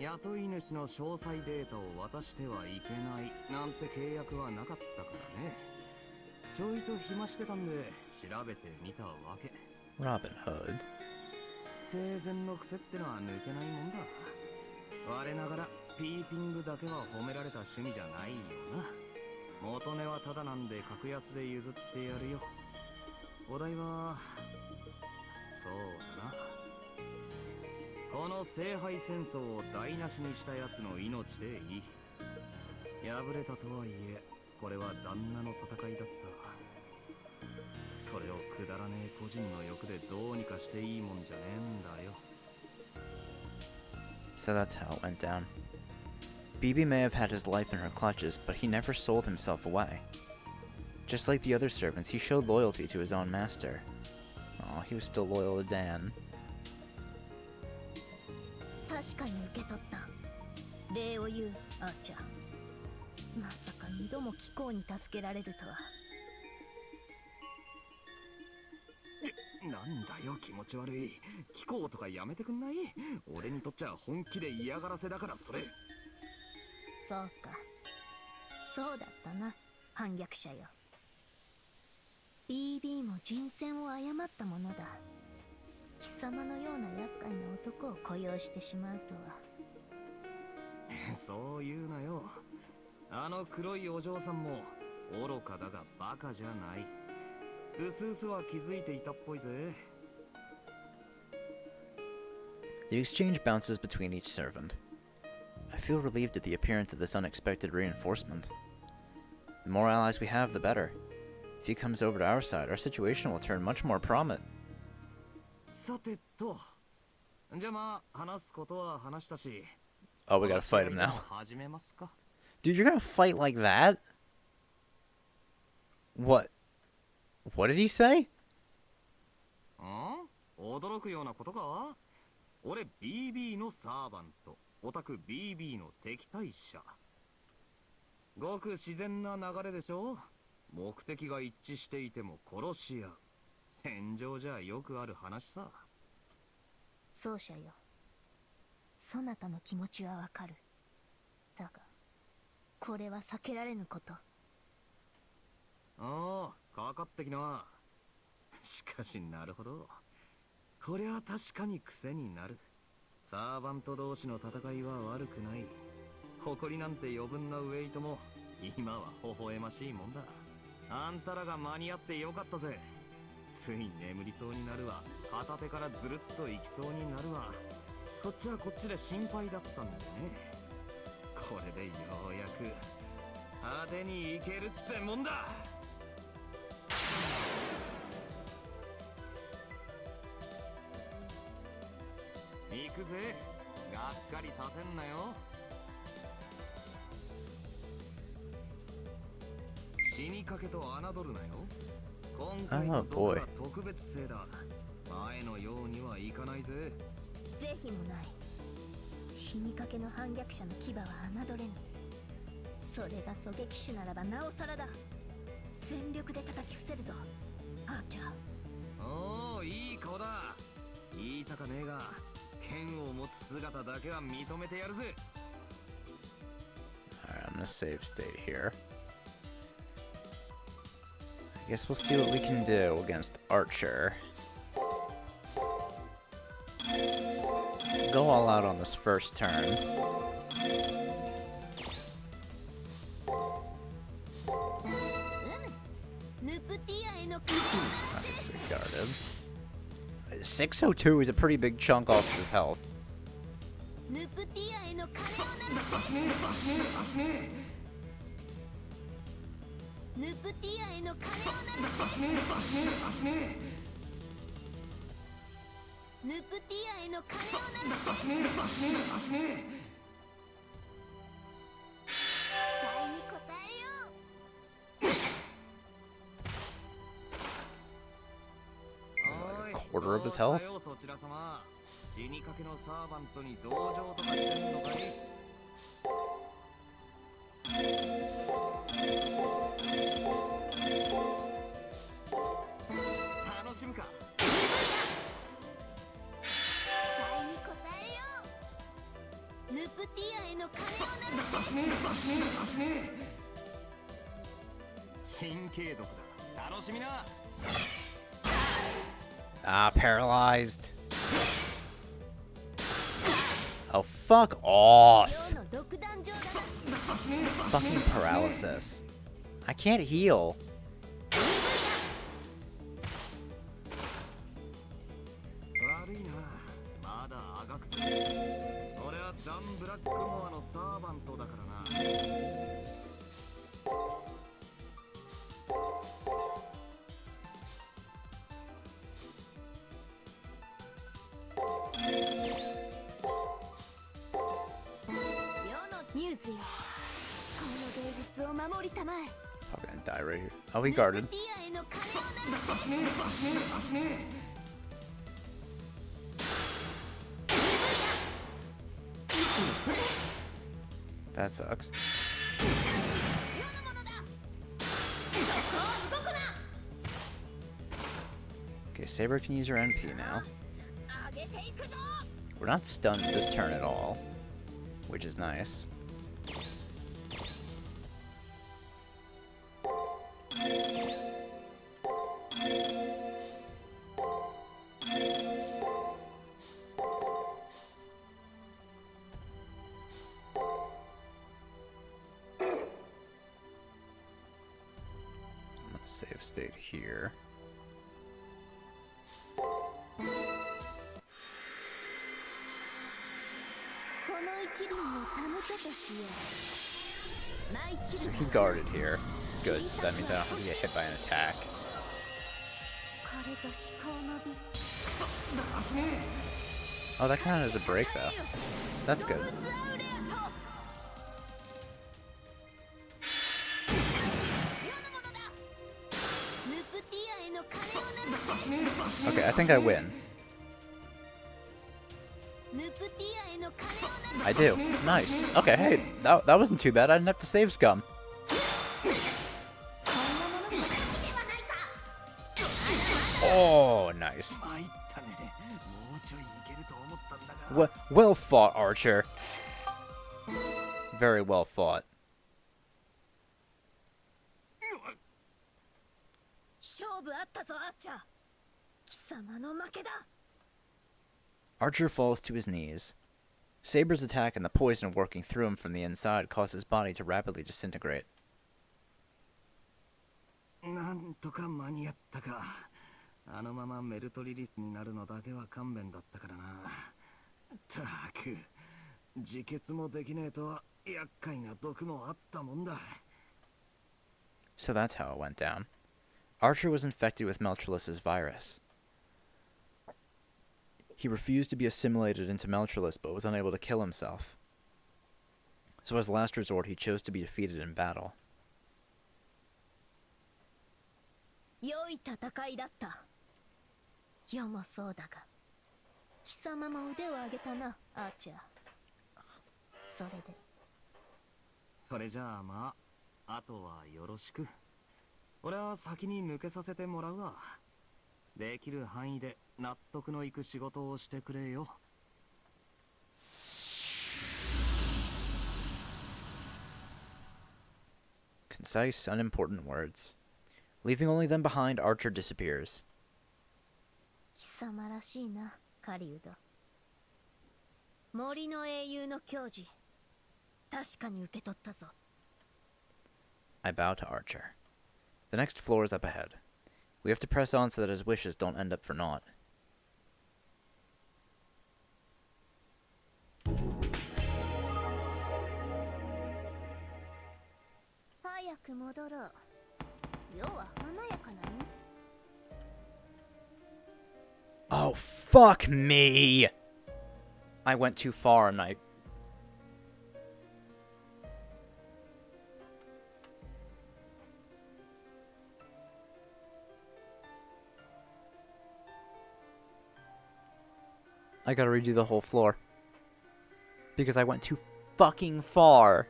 雇い主の詳細データを渡してはいけないなんて契約はなかったからね。ちょいと暇してたんで調べてみたわけ。 Robin Hood. 生前の癖ってのは抜けないもんだ。我ながらピーピングだけは褒められた趣味じゃないよな。元値はただなんで格安で譲ってやるよ。お題はそうだな。この聖杯戦争を台無しにしたやつの命でいい。敗れたとはいえこれは旦那の戦いだった。それをくだらねえ個人の欲でどうにかしていいもんじゃねえんだよ。 So that's how it went down. BB may have had his life in her clutches, but he never sold himself away. Just like the other servants, he showed loyalty to his own master. Aw, he was still loyal to Dan. 確かに受け取った。礼を言う、アーチャー。まさか二度も貴公に助けられるとは。なんだよ気持ち悪い。気候とかやめてくんない？俺にとっちゃ本気で嫌がらせだからそれ。そうか。そうだったな、反逆者よ。BB も人選を誤ったものだ。貴様のような厄介な男を雇用してしまうとは。そう言うなよ。あの黒いお嬢さんも愚かだがバカじゃない。うすうすは気づいていたっぽいぜ。 The exchange bounces between each servant. I feel relieved at the appearance of this unexpected reinforcement. The more allies we have, the better. If he comes over to our side, our situation will turn much more prominent. さてと。じゃあまあ話すことは話したし。 Oh, we gotta fight him now. 始めますか。 Dude, you're gonna fight like that? What? What did he say? 驚くようなことか？俺 BB のサーバント、オタク BB の敵対者。ごく自然な流れでしょ？目的が一致していても殺し合う。戦場じゃよくある話さ。奏者よ。そなたの気持ちはわかる。だが、これは避けられぬこと。ああ、かかってきな。しかしなるほど。こりゃ確かに癖になる。サーバント同士の戦いは悪くない。誇りなんて余分なウェイトも今は微笑ましいもんだ。あんたらが間に合ってよかったぜ。つい眠りそうになるわ。片手からずるっといきそうになるわ。こっちはこっちで心配だったんだね。これでようやく派手にいけるってもんだ。行くぜ。がっかりさせんなよ。死にかけと侮るなよ。今回の毒は特別性だ。前のようにはいかないぜ。是非もない。死にかけの反逆者の牙は侮れぬ。それが狙撃手ならばなおさらだ。全力で叩き伏せるぞ、アーチャー。おお、いい子だ。言いたかねえが剣を持つ姿だけは認めてやるぜ。 Alright, I'm gonna save state here. I guess we'll see what we can do against Archer. Go all out on this first turn. Obviously guarded. 602 is a pretty big chunk off his health. 刺しねえ。ヌプティアへの鐘を鳴らせ。足ねえ足ねえ足ねヌプティアへの鐘を鳴らせ。え足ねえ足ねえ足ねえ期待に応えよう。 Like a quarter of his health? そちら様死にかけのサーバントに同情とかしてんのかい。楽しむか。期待に応えよう。ヌプティアへの鐘を鳴らせ。足ねえ足ねえ足ねえ神経毒だ。楽しみな。Ah, paralyzed. Oh, fuck off. 寮の独壇場だな。 Fucking paralysis. I can't heal. 悪いな。まだあがくぜ。俺はザン・ブラックモアのサーバントだからな。寮のニューズよ。至高の芸術を守りたまえ。 Probably gonna die right here. Oh, he guarded. ヌプティアへの鐘を鳴らせ。足ねえ足ねえ足ねえ That sucks. 寮のものだ。そこを動くな。 Okay, Saber can use her NP now. 上げていくぞ。 We're not stunned this turn at all, which is nice. I'm gonna save state here. この一輪を保ととしよう。舞い散 So る he guarded here. Good, so that means I don't have to get hit by an attack. これぞ至高の美。 Oh, that counted as a break though. That's good. ロブスアウレアと。寮のものだ。ヌプティアへの鐘を鳴らせ。 Okay, I think I win. ヌプティアへの鐘を鳴ら I せ。 do. Nice. Okay, hey, that wasn't too bad. I didn't have to save scum. こんなものこそではないか。 Oh, nice. 参ったね。もうちょいいけると思ったんだが。Well fought, Archer. Very well fought. 勝負あったぞアーチャー。貴様の負けだ。 Archer falls to his knees. Saber's attack and the poison working through him from the inside cause his body to rapidly disintegrate. なんとか間に合ったか。あのままメルトリリスになるのだけは勘弁だったからな。たく、自決もできねえとは厄介な毒もあったもんだ。 So that's how it went down. Archer was infected with Meltralis's virus. He refused to be assimilated into Meltralis, but was unable to kill himself. So as last resort, he chose to be defeated in battle. 良い戦いだった。世もそうだが、貴様も腕を上げたな、アーチャー。それで。それじゃあまあ、あとはよろしく。俺は先に抜けさせてもらうわ。できる範囲で納得のいく仕事をしてくれよ。Concise, unimportant words. Leaving only them behind, Archer disappears. 貴様らしいな、狩人。森の英雄の矜持、確かに受け取ったぞ。 I bow to Archer. The next floor is up ahead. We have to press on so that his wishes don't end up for naught. 早く戻ろう。要は華やかなね。 Oh, fuck me! I went too far and I gotta redo the whole floor. Because I went too fucking far.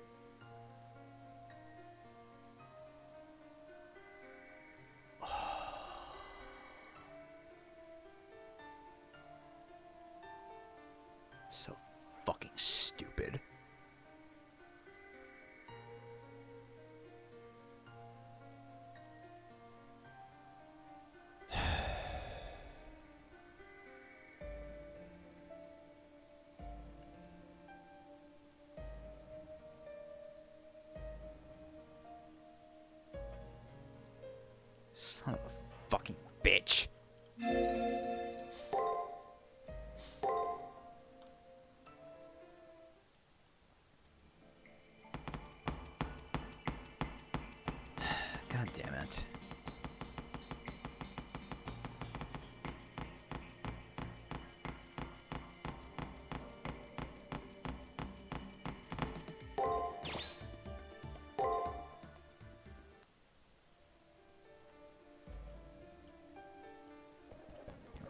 So fucking stupid. Son of a fucking bitch. God damn it.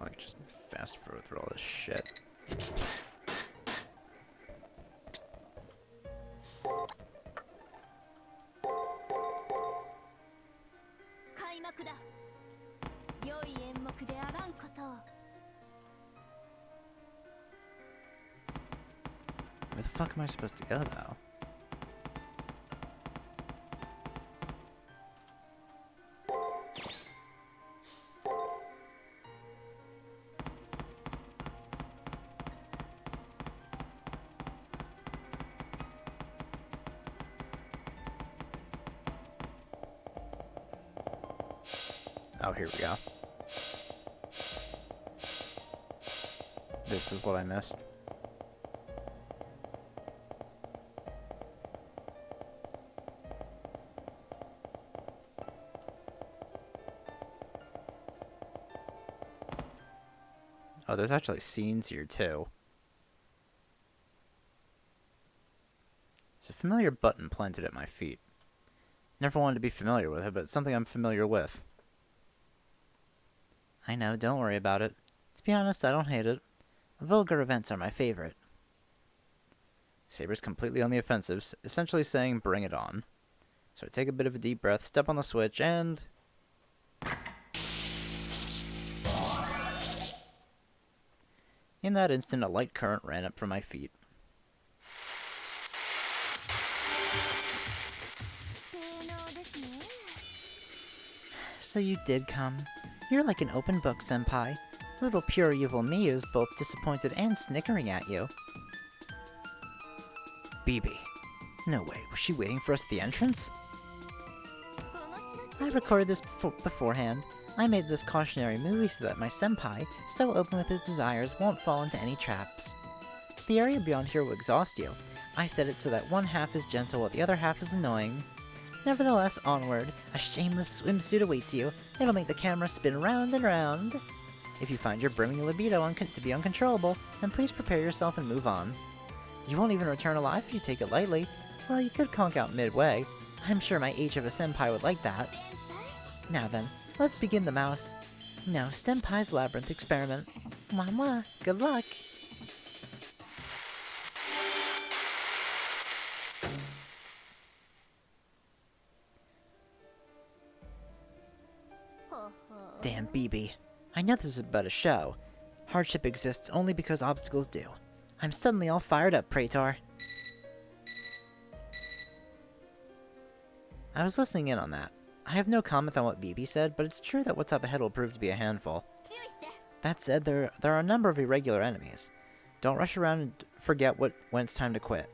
Like, just fast forward through all this shit. 開幕だ。良い演目であらんことを。 Where the fuck am I supposed to go, though? Oh, here we go. This is what I missed. Oh, there's actually scenes here, too. There's a familiar button planted at my feet. Never wanted to be familiar with it, but it's something I'm familiar with. I know, don't worry about it. To be honest, I don't hate it. Vulgar events are my favorite. Saber's completely on the offensive, essentially saying, bring it on. So I take a bit of a deep breath, step on the switch, and... in that instant, a light current ran up from my feet. So you did come. You're like an open book, Senpai. Little pure evil me is both disappointed and snickering at you. BB. No way, was she waiting for us at the entrance? I recorded this beforehand. I made this cautionary movie so that my senpai, so open with his desires, won't fall into any traps. The area beyond here will exhaust you. I said it so that one half is gentle while the other half is annoying. Nevertheless, onward. A shameless swimsuit awaits you. It'll make the camera spin round and round. If you find your brimming libido to be uncontrollable, then please prepare yourself and move on. You won't even return alive if you take it lightly. Well, you could conk out midway. I'm sure my H of a senpai would like that. Now then, let's begin the mouse. No, Senpai's Labyrinth experiment. Mwah mwah, good luck! Damn, BB. I know this is but a show. Hardship exists only because obstacles do. I'm suddenly all fired up, Praetor. I was listening in on that. I have no comment on what BB said, but it's true that what's up ahead will prove to be a handful. That said, there are a number of irregular enemies. Don't rush around and forget when it's time to quit.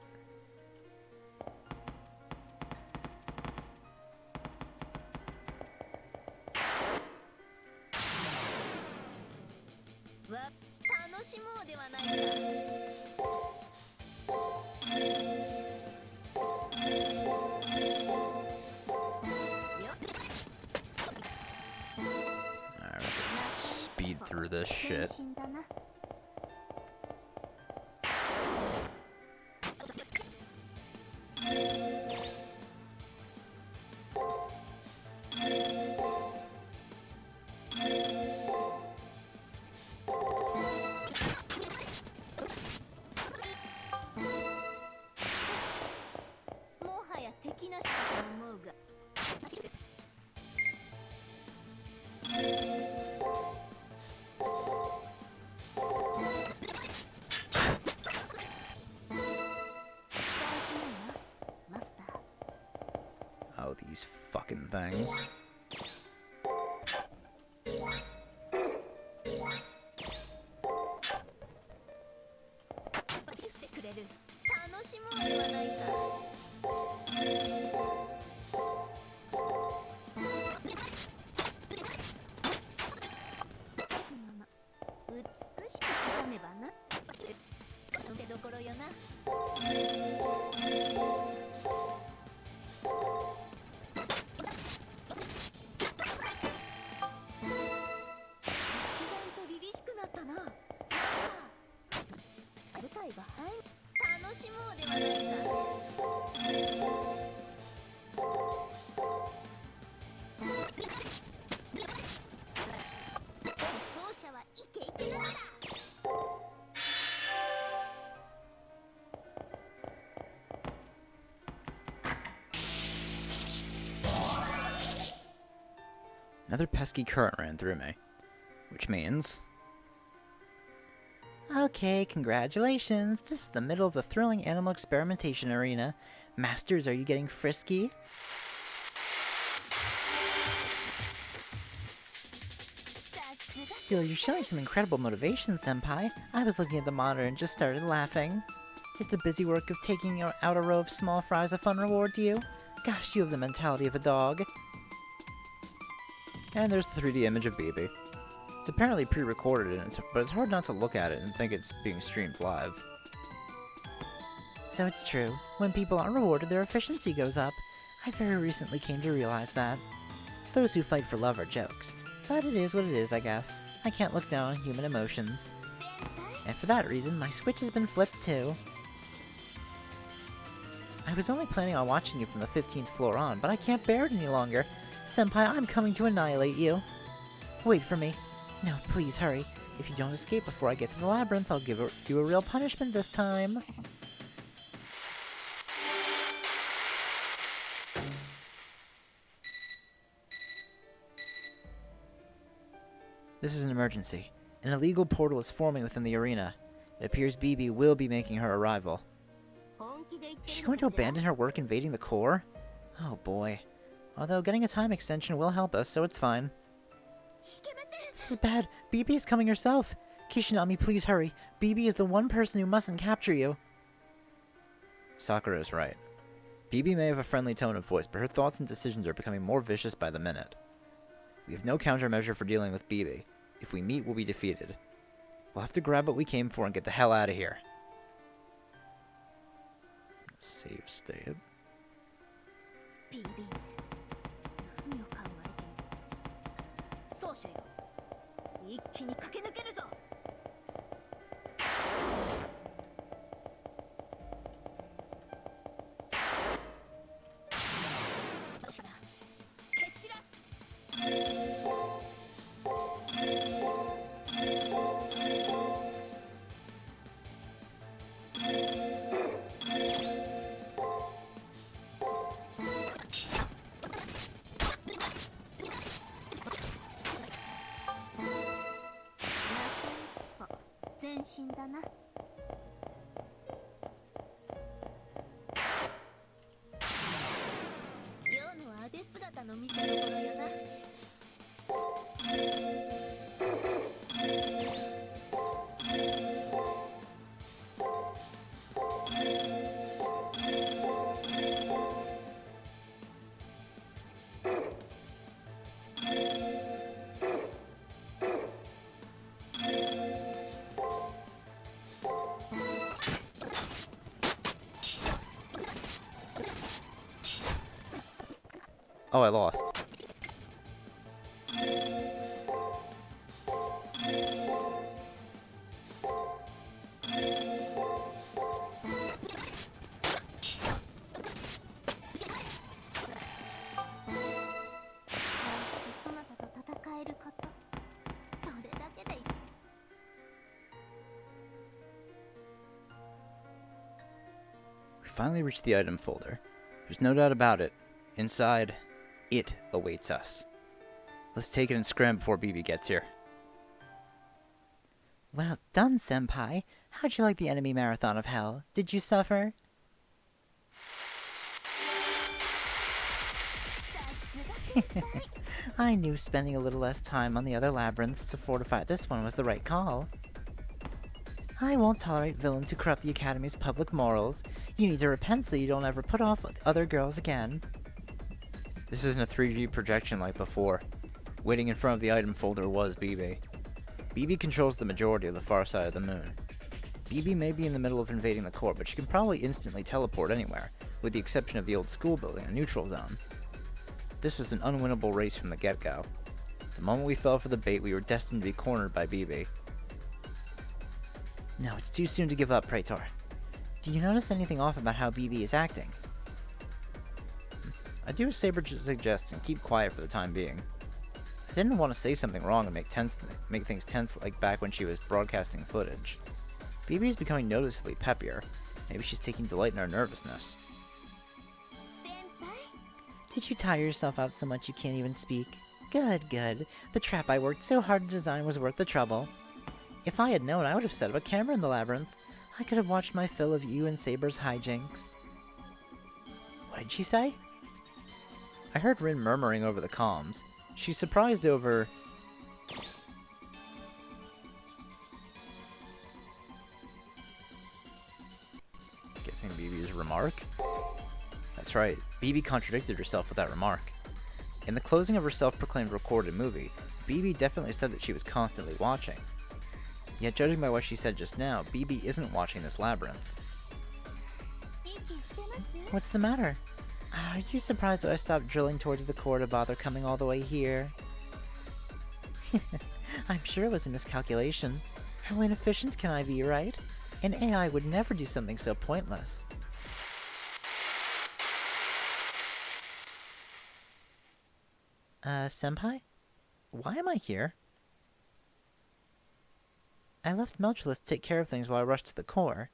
through this shit. 全身だな。もはや敵なしかと思うが。マスター。 Oh, these fucking things. してくれる。楽しもうではないか。美しく勝たねばな。出どころよな。一段と凛々しくなったな。舞台が入る。楽しもうではないか。奏者はイケイケなのだ。 Another pesky current ran through me. Which means... Okay, congratulations. This is the middle of the thrilling animal experimentation arena. Masters, are you getting frisky? Still, you're showing some incredible motivation, Senpai. I was looking at the monitor and just started laughing. Is the busy work of taking out a row of small fries a fun reward to you? Gosh, you have the mentality of a dog. And there's the 3D image of BB. It's apparently pre-recorded, but it's hard not to look at it and think it's being streamed live. So it's true. When people are rewarded, their efficiency goes up. I very recently came to realize that. Those who fight for love are jokes. But it is what it is, I guess. I can't look down on human emotions. And for that reason, my switch has been flipped too. I was only planning on watching you from the 15th floor on, but I can't bear it any longer. Senpai, I'm coming to annihilate you. Wait for me. No, please hurry. If you don't escape before I get to the labyrinth, I'll give you a real punishment this time. This is an emergency. An illegal portal is forming within the arena. It appears BB will be making her arrival. Is she going to abandon her work invading the core? Oh boy. Although getting a time extension will help us, so it's fine. This is bad. BB is coming herself. Kishinami, please hurry. BB is the one person who mustn't capture you. Sakura is right. BB may have a friendly tone of voice, but her thoughts and decisions are becoming more vicious by the minute. We have no countermeasure for dealing with BB. If we meet, we'll be defeated. We'll have to grab what we came for and get the hell out of here. Save state. BB 何を考えている。奏者よ、一気に駆け抜けるぞ。蹴散らす。全身だな。世の派手姿の見せ所よな。Oh, I lost. We finally reached the item folder. There's no doubt about it. Inside, it awaits us. Let's take it and scram before BB gets here. Well done, Senpai. How'd you like the enemy marathon of hell? Did you suffer? I knew spending a little less time on the other labyrinths to fortify this one was the right call. I won't tolerate villains who corrupt the Academy's public morals. You need to repent so you don't ever put off other girls again. This isn't a 3G projection like before. Waiting in front of the item folder was BB. BB controls the majority of the far side of the moon. BB may be in the middle of invading the core, but she can probably instantly teleport anywhere, with the exception of the old school building, a neutral zone. This was an unwinnable race from the get-go. The moment we fell for the bait, we were destined to be cornered by BB. No, it's too soon to give up, Praetor. Do you notice anything off about how BB is acting? I do as Saber suggests and keep quiet for the time being. I didn't want to say something wrong and make things tense like back when she was broadcasting footage. BB is becoming noticeably peppier. Maybe she's taking delight in our nervousness. Did you tire yourself out so much you can't even speak? Good, good. The trap I worked so hard to design was worth the trouble. If I had known, I would have set up a camera in the labyrinth. I could have watched my fill of you and Saber's hijinks. What did she say? I heard Rin murmuring over the comms. She's surprised over... Guessing BB's remark? That's right, BB contradicted herself with that remark. In the closing of her self-proclaimed recorded movie, BB definitely said that she was constantly watching. Yet judging by what she said just now, BB isn't watching this labyrinth. What's the matter? Are you surprised that I stopped drilling towards the core to bother coming all the way here? I'm sure it was a miscalculation. How inefficient can I be, right? An AI would never do something so pointless. Senpai? Why am I here? I left Melchulus to take care of things while I rushed to the core.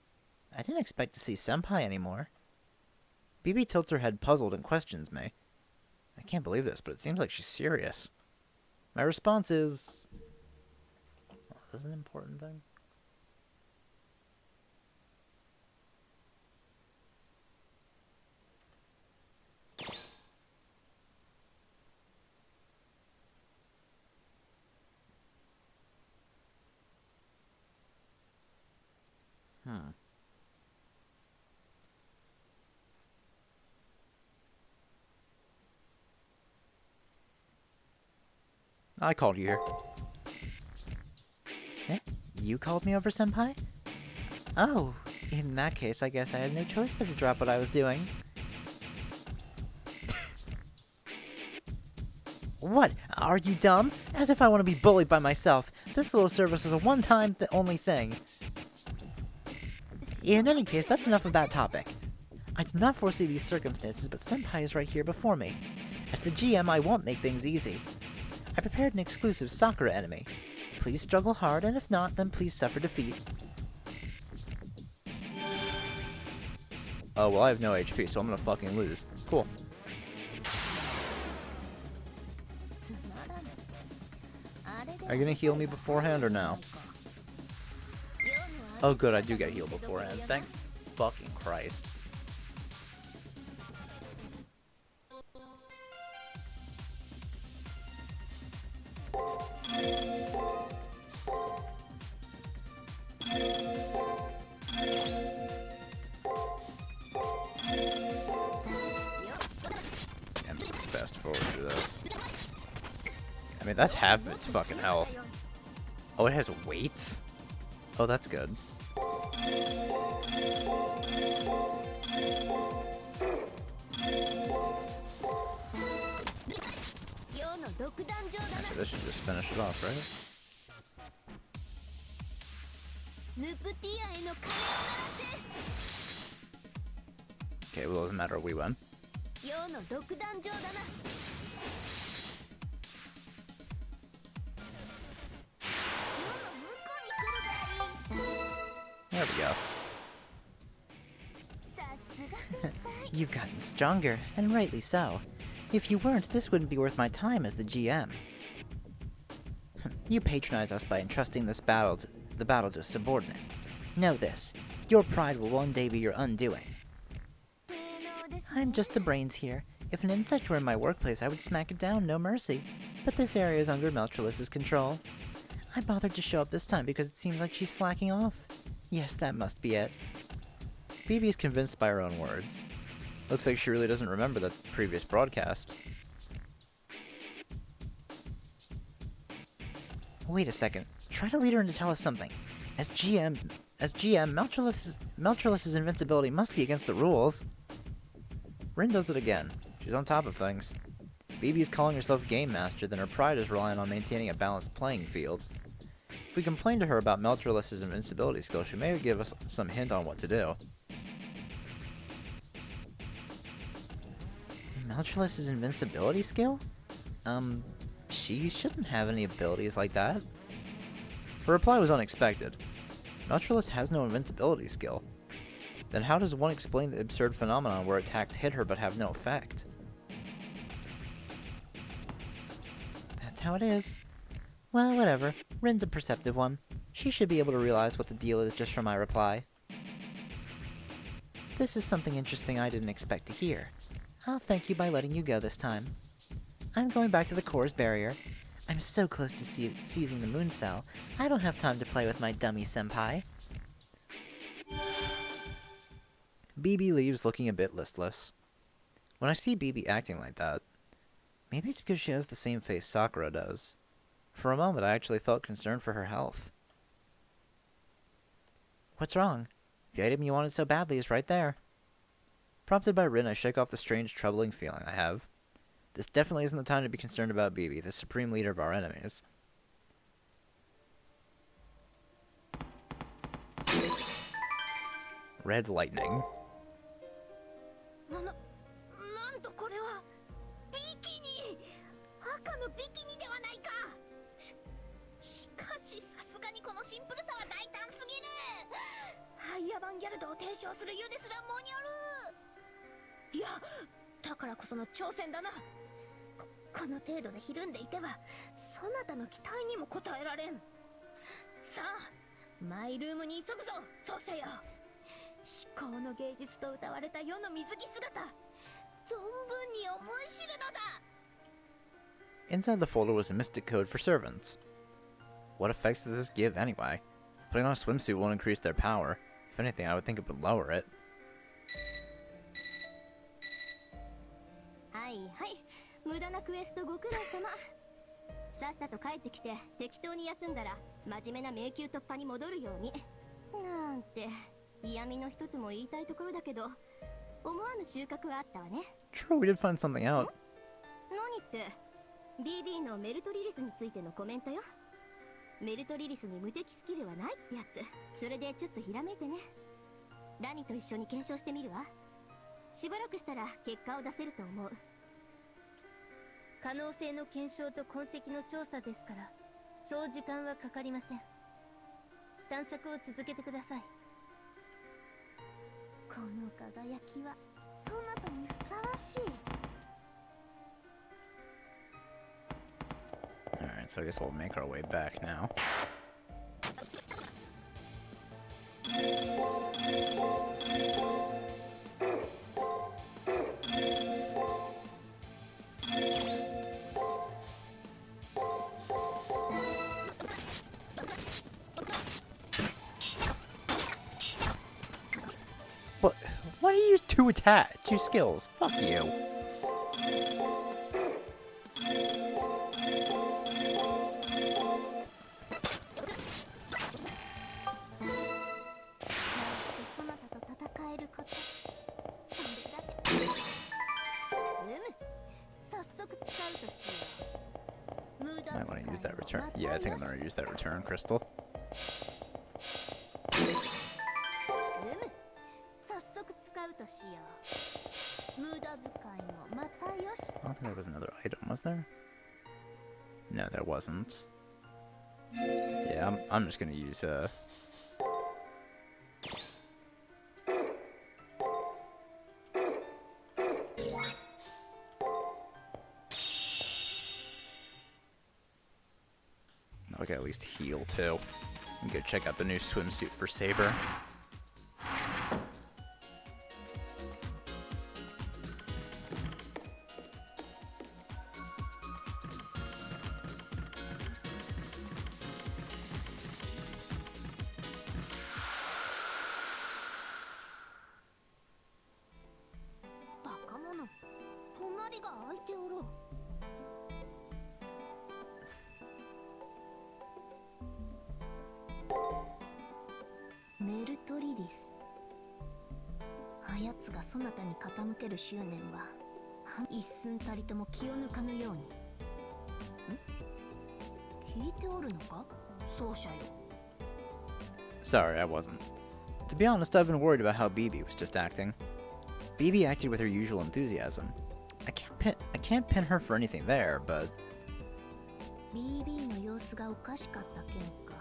I didn't expect to see Senpai anymore. BB tilts her head puzzled and questions me. I can't believe this, but it seems like she's serious. My response is... Oh, this is an important thing. I called you here. Eh? You called me over, Senpai? Oh, in that case, I guess I had no choice but to drop what I was doing. What? Are you dumb? As if I want to be bullied by myself. This little service is a one-time only thing. In any case, that's enough of that topic. I did not foresee these circumstances, but Senpai is right here before me. As the GM, I won't make things easy. I prepared an exclusive Sakura enemy. Please struggle hard, and if not, then please suffer defeat. Oh, well, I have no HP, so I'm gonna fucking lose. Cool. Are you gonna heal me beforehand or no? Oh good, I do get healed beforehand. Thank fucking Christ. I'm just fast forward through this. I mean, that's half of its fucking health. Oh, it has weights? Oh, that's good. Actually, this should just finish it off, right? Okay, well, it doesn't matter, we win. There we go. You've gotten stronger, and rightly so. If you weren't, this wouldn't be worth my time as the GM. You patronize us by entrusting the battle to a subordinate. Know this, your pride will one day be your undoing. I'm just the brains here. If an insect were in my workplace, I would smack it down, no mercy. But this area is under Melchulus's control. I bothered to show up this time because it seems like she's slacking off. Yes, that must be it. Phoebe is convinced by her own words. Looks like she really doesn't remember that previous broadcast. Wait a second. Try to lead her in to tell us something. As GM, Melchulus's invincibility must be against the rules. Rin does it again. She's on top of things. Phoebe is calling herself Game Master, then her pride is relying on maintaining a balanced playing field. If we complain to her about Melchulus's invincibility skill, she may give us some hint on what to do. Melchulus's invincibility skill? She shouldn't have any abilities like that. Her reply was unexpected. Melchulus has no invincibility skill. Then how does one explain the absurd phenomenon where attacks hit her but have no effect? That's how it is. Well, whatever. Rin's a perceptive one. She should be able to realize what the deal is just from my reply. This is something interesting I didn't expect to hear. I'll thank you by letting you go this time. I'm going back to the core's barrier. I'm so close to seizing the moon cell, I don't have time to play with my dummy senpai. BB leaves looking a bit listless. When I see BB acting like that, maybe it's because she has the same face Sakura does. For a moment I actually felt concerned for her health. What's wrong? The item you wanted so badly is right there. Prompted by Rin, I shake off the strange, troubling feeling I have. This definitely isn't the time to be concerned about BB, the supreme leader of our enemies. Red lightning. なんとこれはビキニ赤のビキニではないかしかしさすがにこのシンプルさは大胆すぎるハイアバンギャルドを提唱する湯ですらもにょるいやだからこその挑戦だなこの程度でひるんでいてはそなたの期待にも応えられんさあマイルームに急ぐぞ奏者よ至高の芸術と歌われた世の水着姿存分に思い知るのだ Inside the folder was a mystic code for servants. What effects does this give anyway? Putting on a swimsuit won't increase their power. If anything, I would think it would lower it. はいはい無駄なクエストご苦労様さっさと帰ってきて適当に休んだら真面目な迷宮突破に戻るようになんて嫌味の一つも言いたいところだけど思わぬ収穫はあったわね True, we did find something out. 何って BB のメルトリリスについてのコメントよメルトリリスに無敵スキルはないってやつそれでちょっとひらめいてねラニと一緒に検証してみるわしばらくしたら結果を出せると思う可能性の検証と痕跡の調査ですからそう時間はかかりません探索を続けてくださいこの輝きはそなたにふさわしい Alright, so I guess we'll make our way back now. What? Why do you use two skills? Fuck you. Might want to use that return. Yeah, I think I'm going to use that return crystal. I don't think there was another item, was there? No, there wasn't. Yeah, I'm just going to use I could at least heal too. And go check out the new swimsuit for Saber. Sorry, I wasn't. To be honest, I've been worried about how BB was just acting. BB acted with her usual enthusiasm. I can't pin her for anything there, but BB の様子がおかしかった件か。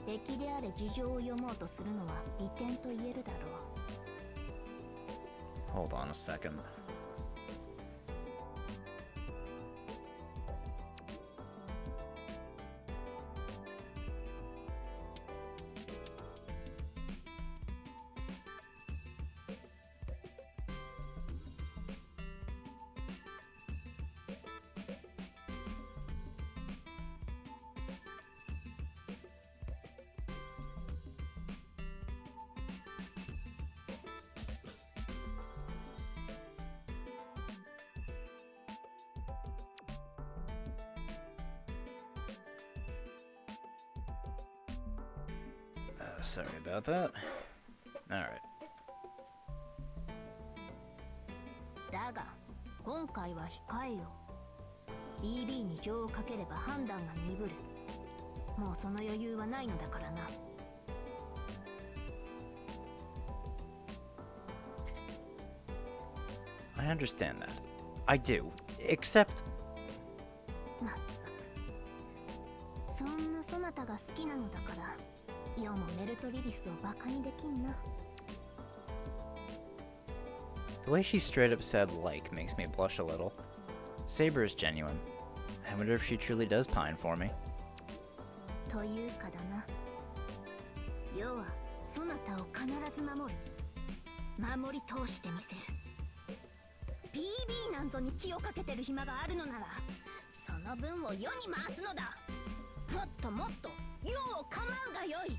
敵であれ事情を読もうとするのは利点と言えるだろう。 hold on a second. Sorry about that. Alright. だが今回は控えよ。 BB に情をかければ判断が鈍る。もうその余裕はないのだからな。 I understand that. I do. Except まったく。そんなそなたが好きなのだから、世もメルトリリスをバカにできんな。 the way she straight up said like makes me blush a little. Saber is genuine. I wonder if she truly does pine for me. というかだな。世はそなたを必ず守る。守り通してみせる。 BB なんぞに気をかけてる暇があるのなら、その分を世に回すのだ。もっともっと世を構うがよい。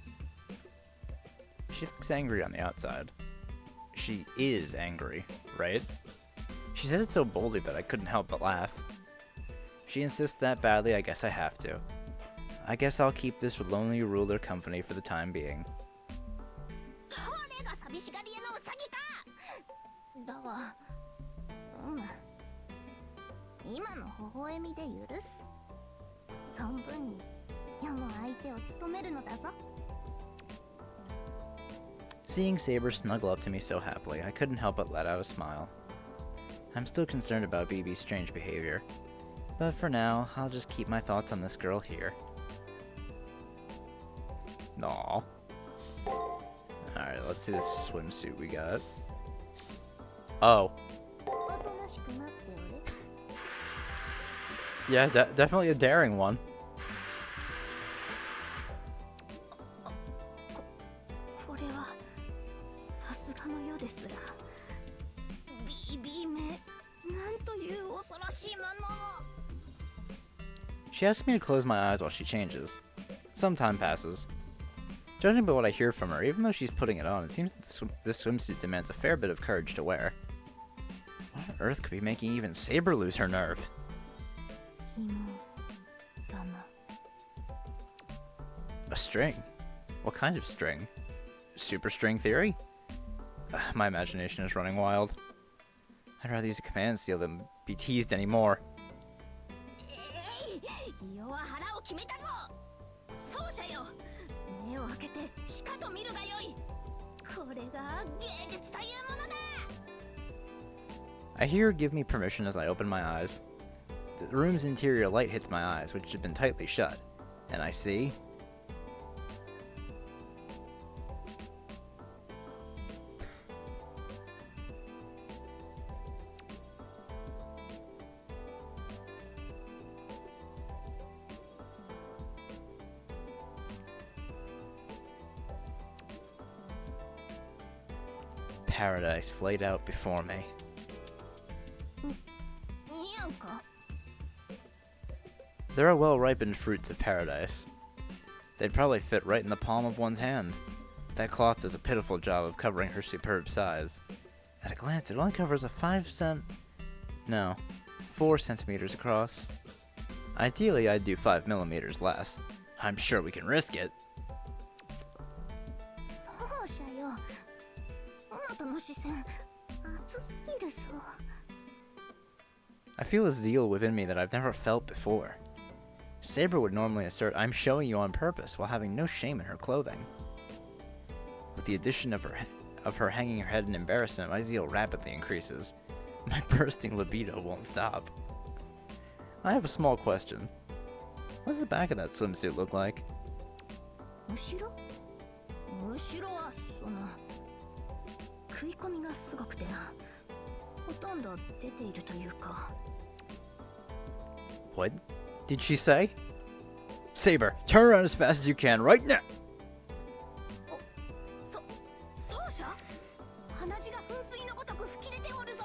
She looks angry on the outside. She is angry, right? She said it so boldly that I couldn't help but laugh. She insists that badly, I guess I have to. I guess I'll keep this lonely ruler company for the time being. これが寂しがり屋のウサギか。だが、今の微笑みで許す。存分に世の相手を務めるのだぞ。 Seeing Saber snuggle up to me so happily, I couldn't help but let out a smile. I'm still concerned about BB's strange behavior, but for now, I'll just keep my thoughts on this girl here. Aww. Alright, let's see this swimsuit we got. Oh. おとなしくなっておれ。 Yeah, definitely a daring one. これはさすがの世ですら。 BB め、なんという恐ろしいものを。 She asks me to close my eyes while she changes. Some time passes. Judging by what I hear from her, even though she's putting it on, it seems that this swimsuit demands a fair bit of courage to wear. What on earth could be making even Saber lose her nerve? 紐だな。 A string? What kind of string? Super string theory? My imagination is running wild. I'd rather use a command seal than be teased anymore. 世は腹を決めたぞ。奏者よ、目を開けてしかと見るがよい。これが芸術というものだ。 I hear her give me permission as I open my eyes. The room's interior light hits my eyes, which had been tightly shut, and I see... paradise laid out before me. 似合うか？ There are well-ripened fruits of paradise. They'd probably fit right in the palm of one's hand. That cloth does a pitiful job of covering her superb size. At a glance, it only covers a 4 centimeters across. Ideally, I'd do 5 millimeters less. I'm sure we can risk it. そうじゃよ。そなたの視線、熱すぎるぞ。 I feel a zeal within me that I've never felt before. Saber would normally assert, I'm showing you on purpose, while having no shame in her clothing. With the addition of her hanging her head in embarrassment, my zeal rapidly increases. My bursting libido won't stop. I have a small question. What does the back of that swimsuit look like? 後ろ？後ろはその食い込みがすごくてな。ほとんど出ているというか。 What did she say? Saber, turn around as fast as you can right now! そうじゃ？鼻血が噴水のごとく吹き出ておるぞ。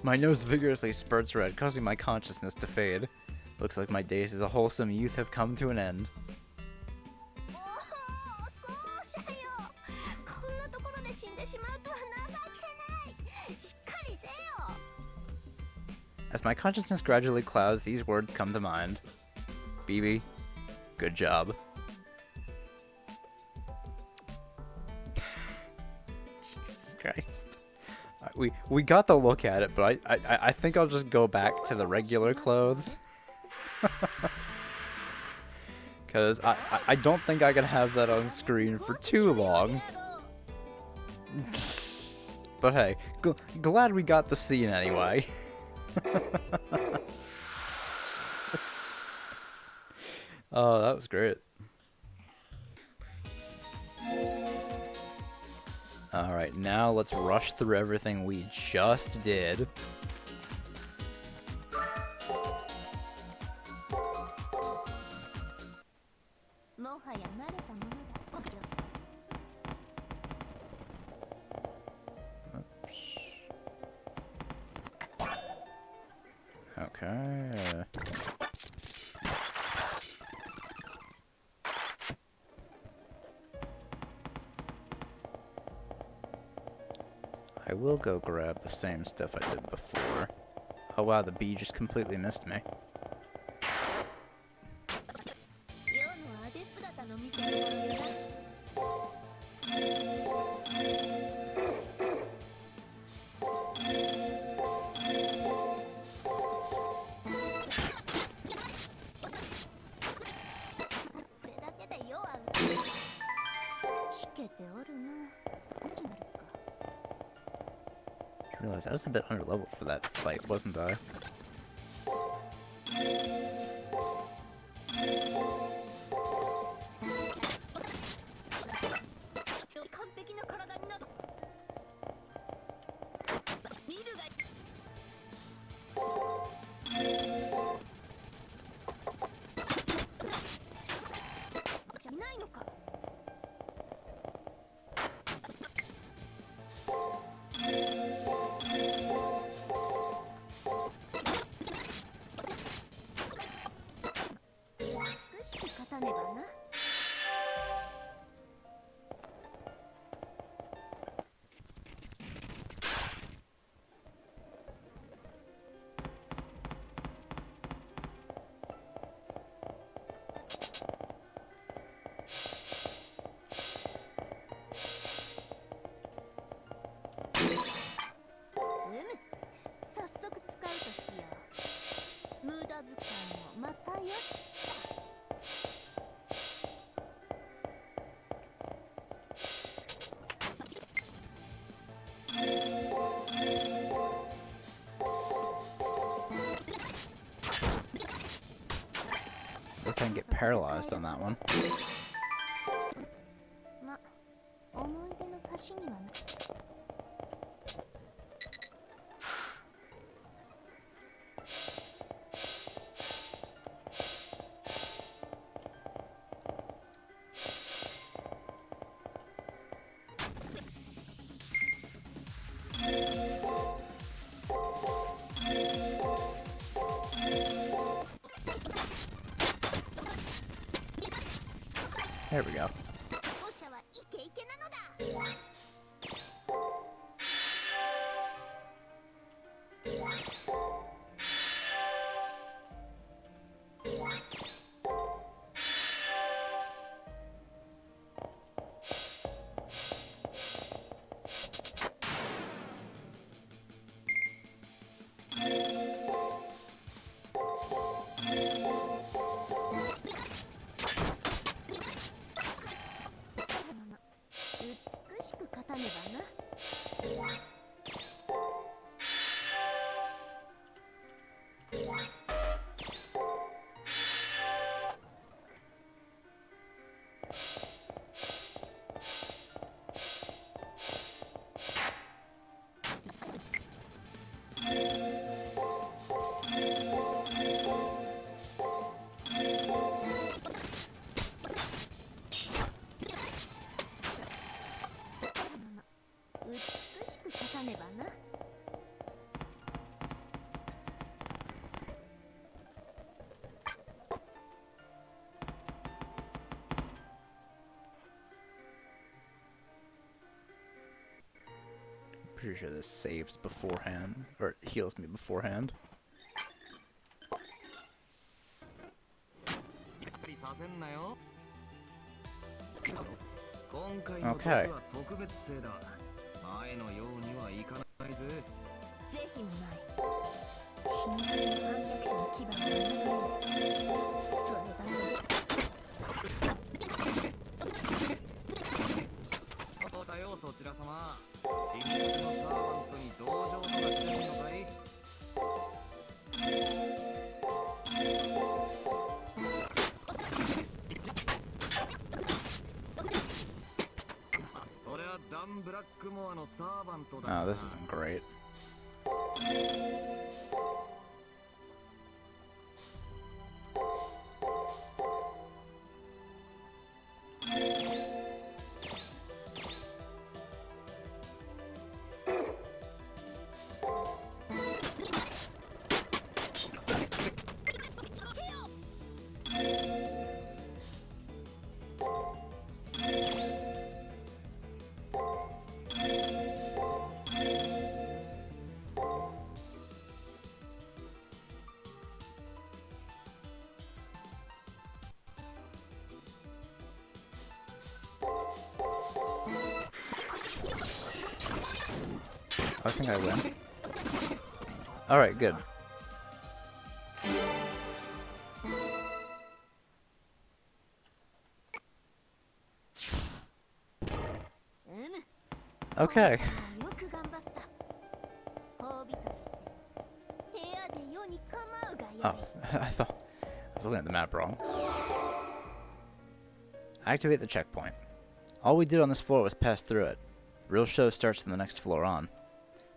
My nose vigorously spurts red, causing my consciousness to fade. Looks like my days as a wholesome youth have come to an end. おお、そうじゃよ。こんなところで死んでしまうとは情けない。しっかりせよ。 As my consciousness gradually clouds, these words come to mind. BB, good job. Jesus Christ. We got the look at it, but I think I'll just go back to the regular clothes. Because I don't think I can have that on screen for too long. But hey, glad we got the scene anyway. Oh, that was great. Alright, now let's rush through everything we just did. Okay. I will go grab the same stuff I did before. Oh wow, the bee just completely missed me. I realized I was a bit underleveled for that fight, wasn't I? Guess I can get paralyzed on that one. There we go. 捕者はイケイケなのだ。美しく勝たねばな。美しく勝たねばな。Pretty sure this saves beforehand, or heals me beforehand. させんなよ。今回の時 Okay. は特別制だ。前のようにはいかないぜ。是非もない。信頼の反逆者の牙があるよ。それがね。そうだよ、そちら様。新宿のサーバントに同情とかしてるのかい？俺はダン・ブラックモアのサーバントだ。 Oh, this isn't great. I think I win. Alright, good. Okay. よく頑張った。褒美として部屋で世に構うがよ Oh, I thought I was looking at the map wrong. Activate the checkpoint. All we did on this floor was pass through it. Real show starts from the next floor on.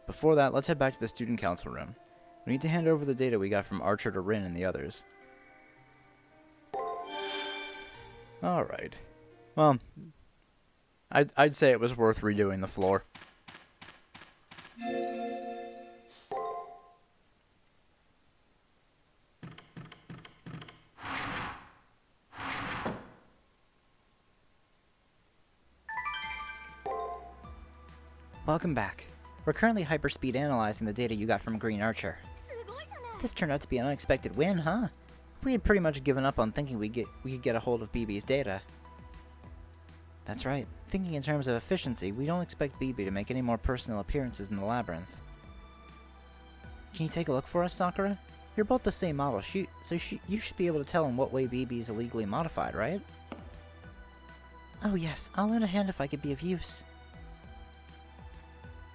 Before that, let's head back to the student council room. We need to hand over the data we got from Archer to Rin and the others. Alright. Well, I'd say it was worth redoing the floor. Welcome back. We're currently hyperspeed analyzing the data you got from Green Archer. すごいじゃない。 This turned out to be an unexpected win, huh? We had pretty much given up on thinking we could get a hold of BB's data. That's right. Thinking in terms of efficiency, we don't expect BB to make any more personal appearances in the labyrinth. Can you take a look for us, Sakura? You're both the same model, you should be able to tell in what way BB is illegally modified, right? Oh yes, I'll lend a hand if I could be of use.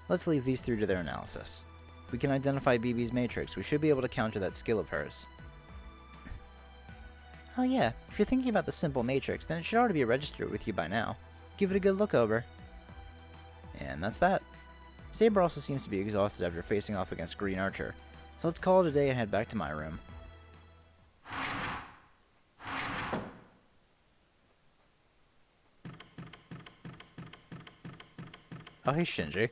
Let's leave these three to their analysis. If we can identify BB's matrix, we should be able to counter that skill of hers. Oh yeah, if you're thinking about the simple matrix, then it should already be registered with you by now. Give it a good look over. And that's that. Saber also seems to be exhausted after facing off against Green Archer, so let's call it a day and head back to my room. Oh, hey, Shinji.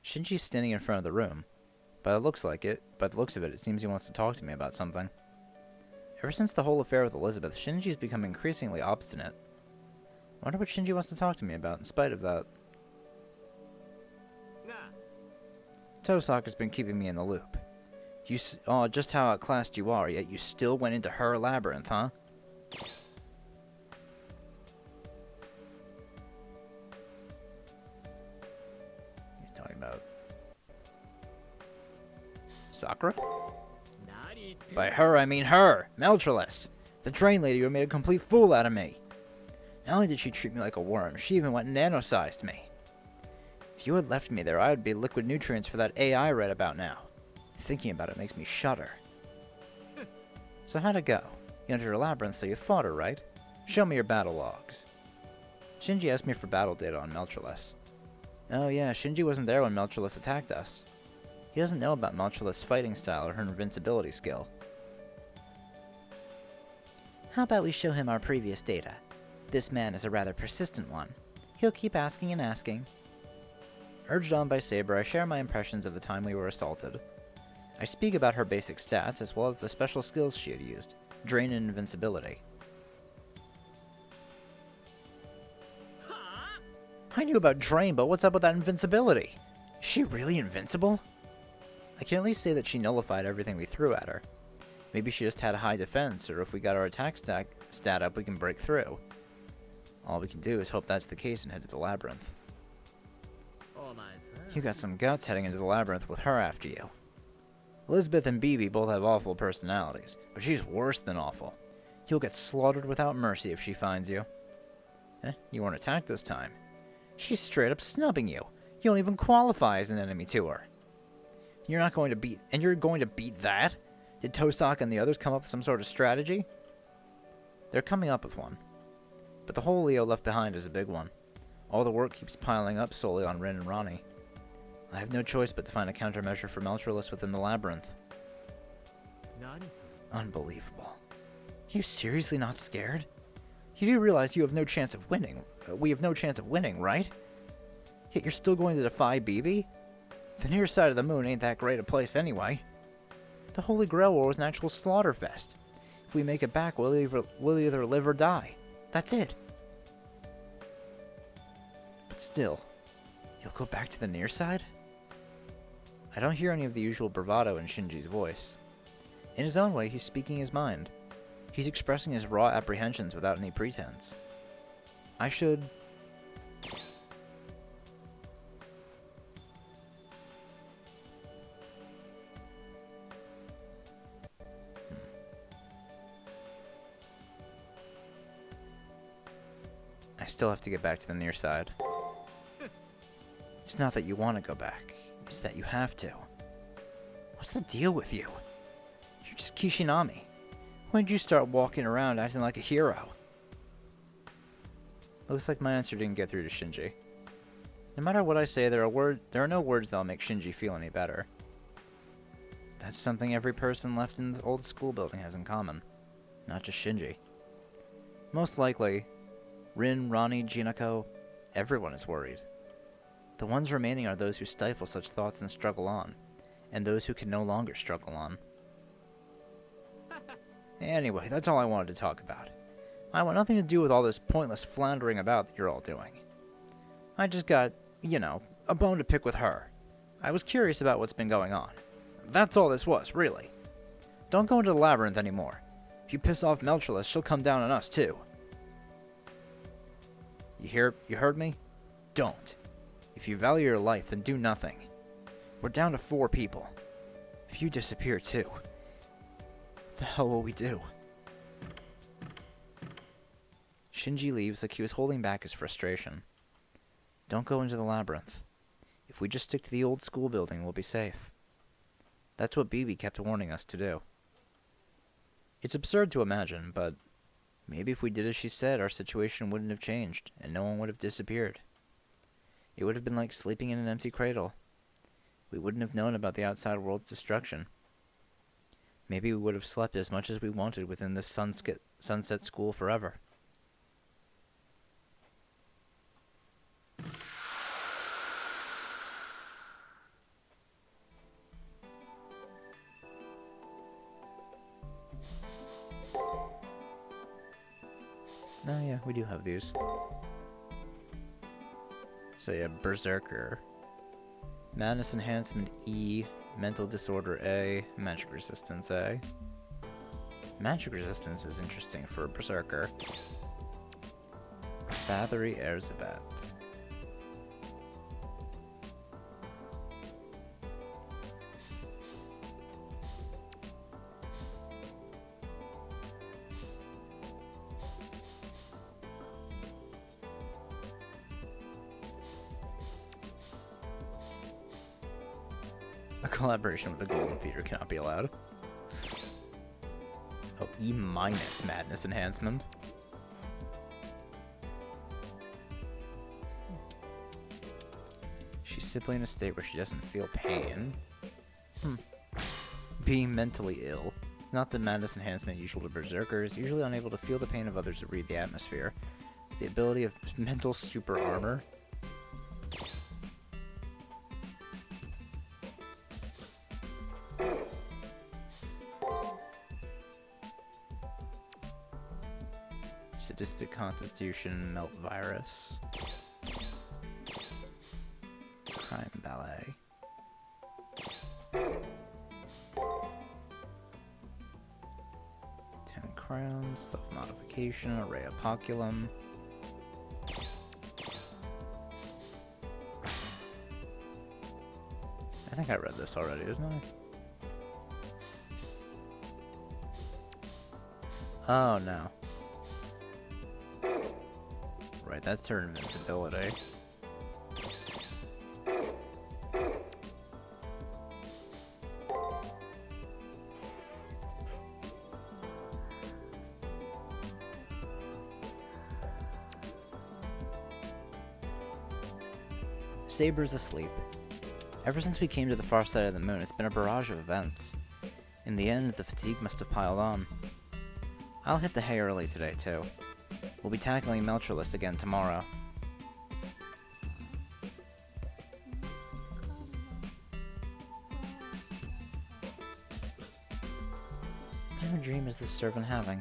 Shinji's standing in front of the room. By the looks of it, it seems he wants to talk to me about something. Ever since the whole affair with Elizabeth, Shinji's become increasingly obstinate. I wonder what Shinji wants to talk to me about in spite of that. Tosaka's been keeping me in the loop. Oh, just how outclassed you are, yet you still went into her labyrinth, huh? He's talking about Sakura? By her, I mean her, Meltrellis, the train lady who made a complete fool out of me. Not only did she treat me like a worm, she even went and nano-sized me. If you had left me there, I would be liquid nutrients for that AI I read about now. Thinking about it makes me shudder. So how'd it go? You entered her labyrinth, so you fought her, right? Show me your battle logs. Shinji asked me for battle data on Meltrellis. Oh yeah, Shinji wasn't there when Meltrellis attacked us. He doesn't know about Meltrellis' fighting style or her invincibility skill. How about we show him our previous data? This man is a rather persistent one. He'll keep asking and asking. Urged on by Saber, I share my impressions of the time we were assaulted. I speak about her basic stats as well as the special skills she had used, Drain and Invincibility. I knew about Drain, but what's up with that invincibility? Is she really invincible? I can at least say that she nullified everything we threw at her. Maybe she just had a high defense, or if we got our attack stat up, we can break through. All we can do is hope that's the case and head to the labyrinth. You got some guts heading into the labyrinth with her after you. Elizabeth and Bibi both have awful personalities, but she's worse than awful. You'll get slaughtered without mercy if she finds you. You weren't attacked this time. She's straight up snubbing you. You don't even qualify as an enemy to her. You're going to beat that? Did Tosaka and the others come up with some sort of strategy? They're coming up with one. But the hole Leo left behind is a big one. All the work keeps piling up solely on Rin and Ronnie. I have no choice but to find a countermeasure for Meltrellis within the labyrinth. Unbelievable. Are you seriously not scared? You do realize you have no chance of winning. We have no chance of winning, right? Yet you're still going to defy Bibi? The near side of the moon ain't that great a place anyway. The Holy Grail War was an actual slaughterfest. If we make it back, we'll either live or die. That's it. But still, you'll go back to the near side? I don't hear any of the usual bravado in Shinji's voice. In his own way, he's speaking his mind. He's expressing his raw apprehensions without any pretense. I should... I still have to get back to the near side. It's not that you want to go back. It's that you have to. What's the deal with you? You're just Kishinami. When did you start walking around acting like a hero? Looks like my answer didn't get through to Shinji. No matter what I say, there are no words that'll make Shinji feel any better. That's something every person left in the old school building has in common. Not just Shinji. Most likely, Rin, Ronnie, Jinako, everyone is worried. The ones remaining are those who stifle such thoughts and struggle on, and those who can no longer struggle on. Anyway, that's all I wanted to talk about. I want nothing to do with all this pointless floundering about that you're all doing. I just got, a bone to pick with her. I was curious about what's been going on. That's all this was, really. Don't go into the labyrinth anymore. If you piss off Meltrellis, she'll come down on us, too. You heard me? Don't. If you value your life, then do nothing. We're down to 4 people. If you disappear, too, what the hell will we do? Shinji leaves like he was holding back his frustration. Don't go into the labyrinth. If we just stick to the old school building, we'll be safe. That's what Bibi kept warning us to do. It's absurd to imagine, but maybe if we did as she said, our situation wouldn't have changed, and no one would have disappeared. It would have been like sleeping in an empty cradle. We wouldn't have known about the outside world's destruction. Maybe we would have slept as much as we wanted within this sunset school forever. Oh yeah, we do have these. So yeah, Berserker. Madness Enhancement E, Mental Disorder A, Magic Resistance A. Magic Resistance is interesting for a Berserker. Bathory Erzabet. A collaboration with the Golden Feeder cannot be allowed. Oh, E minus Madness Enhancement. She's simply in a state where she doesn't feel pain. Being mentally ill. It's not the Madness Enhancement usual to Berserkers, usually unable to feel the pain of others or read the atmosphere. The ability of mental super armor. Sadistic Constitution, Melt Virus. Crime Ballet. Crowns, Self-Modification, Array Apoculum. I think I read this already, didn't I? Oh no. Right, that's her invincibility. Saber's asleep. Ever since we came to the far side of the moon, it's been a barrage of events. In the end, the fatigue must have piled on. I'll hit the hay early today, too. We'll be tackling Meltrolis again tomorrow. What kind of dream is this servant having?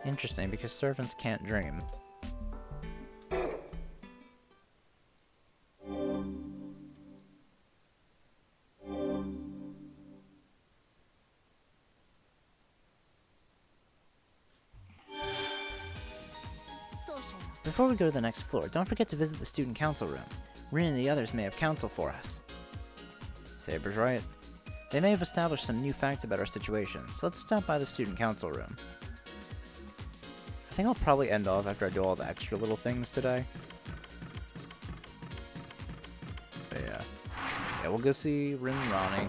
Interesting, because servants can't dream. Before we go to the next floor, don't forget to visit the student council room. Rin and the others may have counsel for us. Saber's right. They may have established some new facts about our situation, so let's stop by the student council room. I think I'll probably end off after I do all the extra little things today. But yeah. Yeah, we'll go see Rin and Ronnie.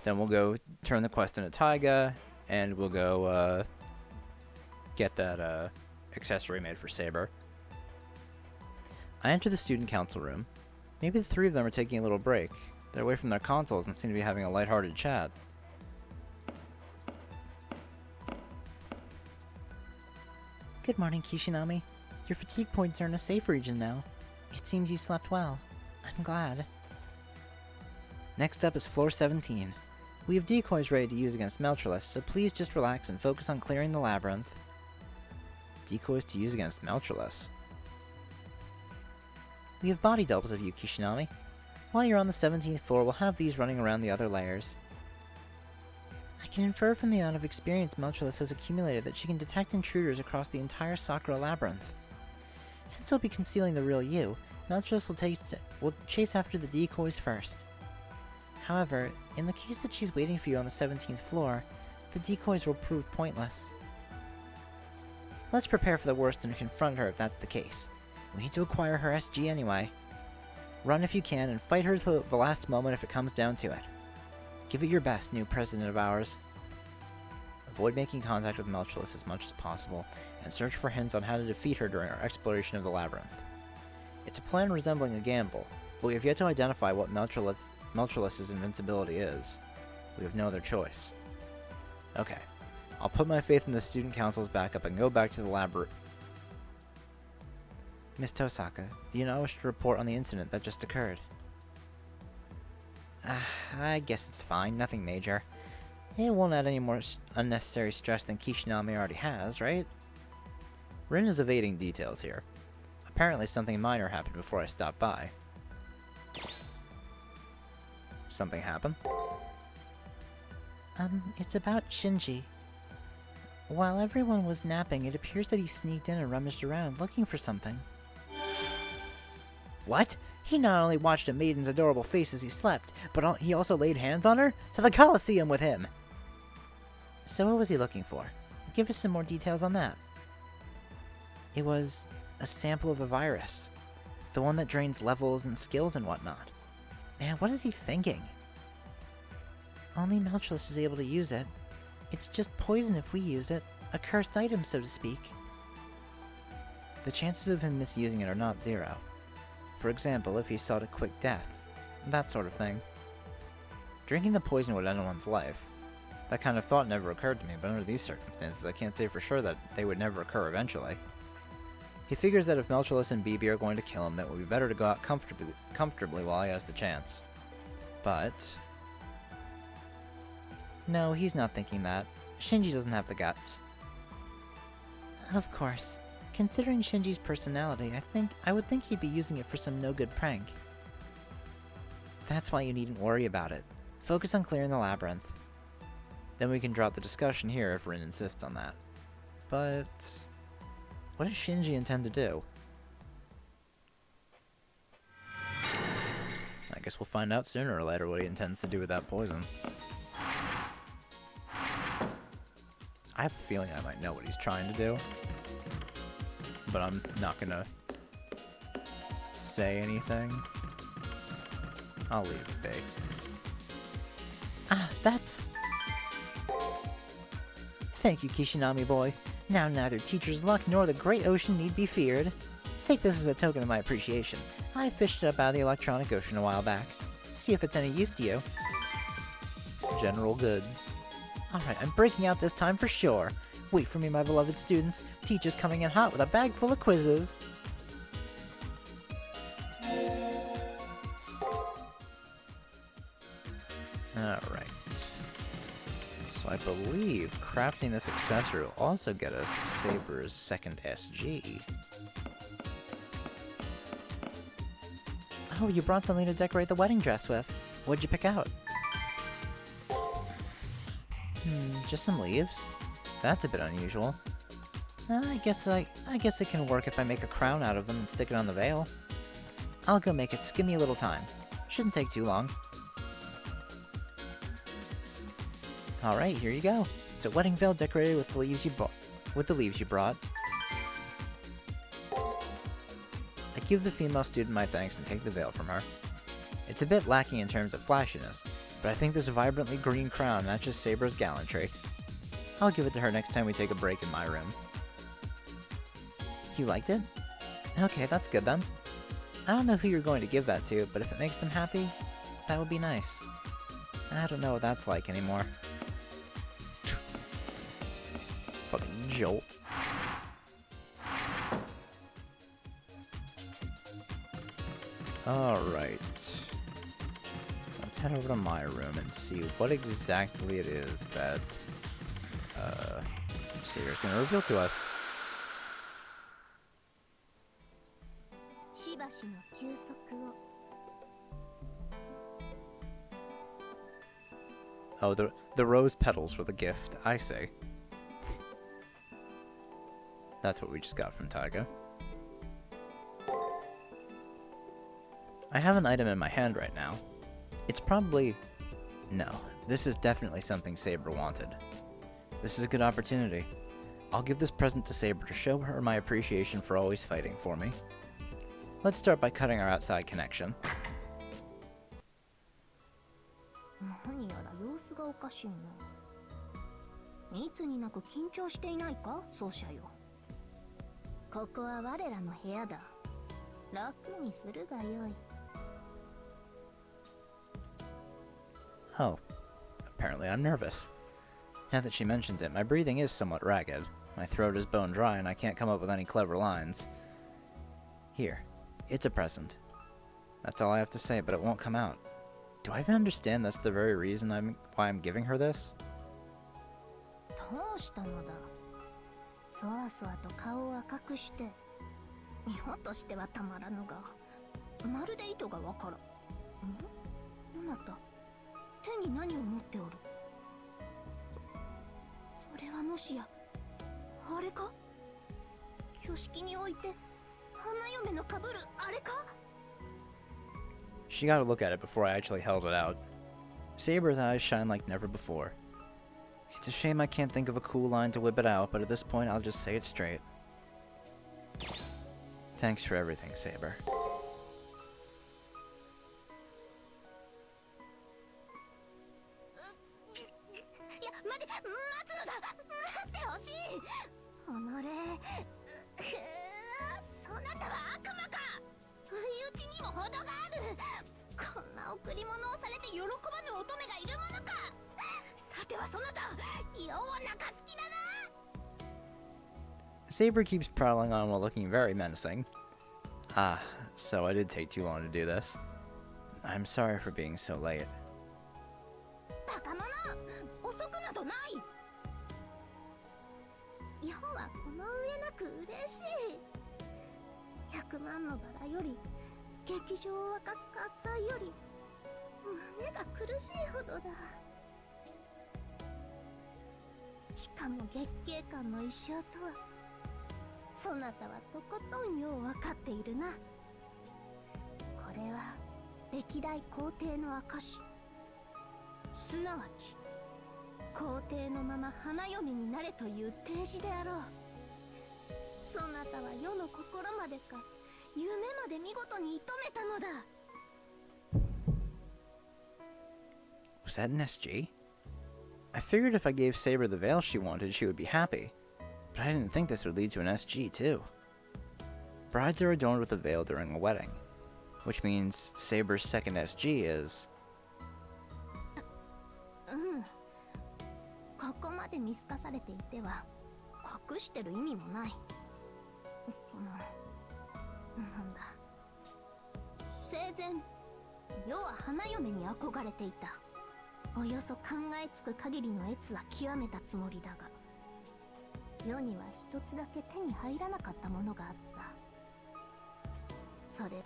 Then we'll go turn the quest into Taiga, and we'll go get that accessory made for Saber. I enter the student council room. Maybe the three of them are taking a little break. They're away from their consoles and seem to be having a lighthearted chat. Good morning, Kishinami. Your fatigue points are in a safe region now. It seems you slept well. I'm glad. Next up is floor 17. We have decoys ready to use against Meltrolis, so please just relax and focus on clearing the labyrinth. Decoys to use against Meltrolis. We have body doubles of you, Kishinami. While you're on the 17th floor, we'll have these running around the other layers. I can infer from the amount of experience Meltrolis has accumulated that she can detect intruders across the entire Sakura labyrinth. Since we'll be concealing the real you, Meltrolis will chase after the decoys first. However, in the case that she's waiting for you on the 17th floor, the decoys will prove pointless. Let's prepare for the worst and confront her if that's the case. We need to acquire her SG anyway. Run if you can and fight her till the last moment if it comes down to it. Give it your best, new president of ours. Avoid making contact with Meltrolis as much as possible, and search for hints on how to defeat her during our exploration of the labyrinth. It's a plan resembling a gamble, but we have yet to identify what Meltrolis' invincibility is. We have no other choice. Okay, I'll put my faith in the student council's backup and go back to the labyrinth. Miss Tosaka, do you not wish to report on the incident that just occurred? I guess it's fine, nothing major. It won't add any more unnecessary stress than Kishinami already has, right? Rin is evading details here. Apparently something minor happened before I stopped by. Something happened? It's about Shinji. While everyone was napping, it appears that he sneaked in and rummaged around, looking for something. What? He not only watched a maiden's adorable face as he slept, but he also laid hands on her? To the Colosseum with him! So what was he looking for? Give us some more details on that. It was a sample of the virus. The one that drains levels and skills and whatnot. Man, what is he thinking? Only Melchulus is able to use it. It's just poison if we use it. A cursed item, so to speak. The chances of him misusing it are not zero. For example, if he sought a quick death. That sort of thing. Drinking the poison would end one's life. That kind of thought never occurred to me, but under these circumstances, I can't say for sure that they would never occur eventually. He figures that if Melchulus and Bibi are going to kill him, that it would be better to go out comfortably while he has the chance. But... no, he's not thinking that. Shinji doesn't have the guts. Of course. Considering Shinji's personality, I would think he'd be using it for some no-good prank. That's why you needn't worry about it. Focus on clearing the labyrinth. Then we can drop the discussion here if Rin insists on that. But... what does Shinji intend to do? I guess we'll find out sooner or later what he intends to do with that poison. I have a feeling I might know what he's trying to do. But I'm not gonna say anything. I'll leave it be. Ah, that's... thank you, Kishinami boy. Now neither teacher's luck nor the great ocean need be feared. Take this as a token of my appreciation. I fished it up out of the electronic ocean a while back. See if it's any use to you. General goods. Alright, I'm breaking out this time for sure. Wait for me, my beloved students. Teacher's coming in hot with a bag full of quizzes. Alright. So I believe crafting this accessory will also get us Saber's second SG. Oh, you brought something to decorate the wedding dress with. What'd you pick out? Just some leaves? That's a bit unusual. I guess it can work if I make a crown out of them and stick it on the veil. I'll go make it, so give me a little time. Shouldn't take too long. Alright, here you go. It's a wedding veil decorated with the leaves you brought. I give the female student my thanks and take the veil from her. It's a bit lacking in terms of flashiness, but I think this vibrantly green crown matches Saber's gallantry. I'll give it to her next time we take a break in my room. You liked it? Okay, that's good then. I don't know who you're going to give that to, but if it makes them happy, that would be nice. I don't know what that's like anymore. Fucking jolt. Alright. Let's head over to my room and see what exactly it is that Saber's gonna reveal to us. Oh, the rose petals were the gift. I see. That's what we just got from Taiga. I have an item in my hand right now. It's probably... no, this is definitely something Saber wanted. This is a good opportunity. I'll give this present to Saber to show her my appreciation for always fighting for me. Let's start by cutting our outside connection. 何やら様子がおかしいな。いつになく緊張していないか、奏者よ。ここは我らの部屋だ。楽にするがよい。Oh, apparently I'm nervous. Now that she mentions it, my breathing is somewhat ragged. My throat is bone dry and I can't come up with any clever lines. Here, it's a present. That's all I have to say, but it won't come out. Do I even understand that's the very reason why I'm giving her this? うしたのだ。そわそわと顔を赤くして、妙としてはたまらぬが、まるで意図がわからん。あなた、手に何を持っておる？それはもしや、あれか？挙式において花嫁のかぶるあれか？ She got to look at it before I actually held it out. Saber's eyes shine like never before. It's a shame I can't think of a cool line to whip it out, but at this point I'll just say it straight. Thanks for everything, Saber. いや、待て、待つのだ。待ってほしい。おのれ、そなたは悪魔か。不意打ちにも程がある。こんな贈り物をされて喜ばぬ乙女がいるものか。さてはそなた、世を泣かす気だな。 Saber keeps prowling on while looking very menacing. Ah, so I did take too long to do this. I'm sorry for being so late. バカ者、遅くなどない。世はこの上なく嬉しい。100万のバラより劇場を沸かす喝采より胸が苦しいほどだ。しかも月桂冠の一生とは、そなたはとことんよう分かっているな。これは歴代皇帝の証、すなわち皇帝のまま花嫁になれという提示であろう。そなたは世の心までか夢まで見事に射止めたのだ。 Was that an SG? I figured if I gave Saber the veil she wanted, she would be happy. But I didn't think this would lead to an SG, too. Brides are adorned with a veil during a wedding, which means Saber's second SG is... ここまで見透かされていては隠してる意味もない。なんだ、生前世は花嫁に憧れていた。およそ考えつく限りの悦は極めたつもりだが、世には一つだけ手に入らなかったものがあった。それ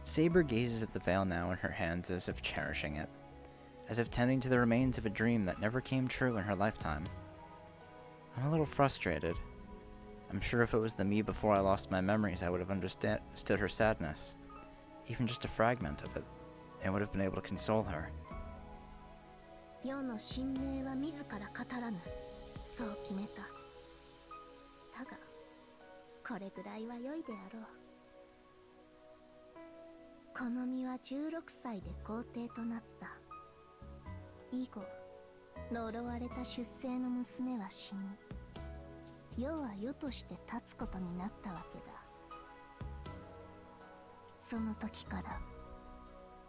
Saber gazes at the veil now in her hands as if cherishing it, as if tending to the remains of a dream that never came true in her lifetime. I'm a little frustrated. I'm sure if it was the me before I lost my memories, I would have understood her sadness. Even just a fragment of it. I would have been able to console her. 世の神明は自ら語らぬ、そう決めた。だがこれぐらいは良いであろう。この身は16歳で皇帝となった。以後呪われた出生の娘は死に、世は世として立つことになったわけだ。その時から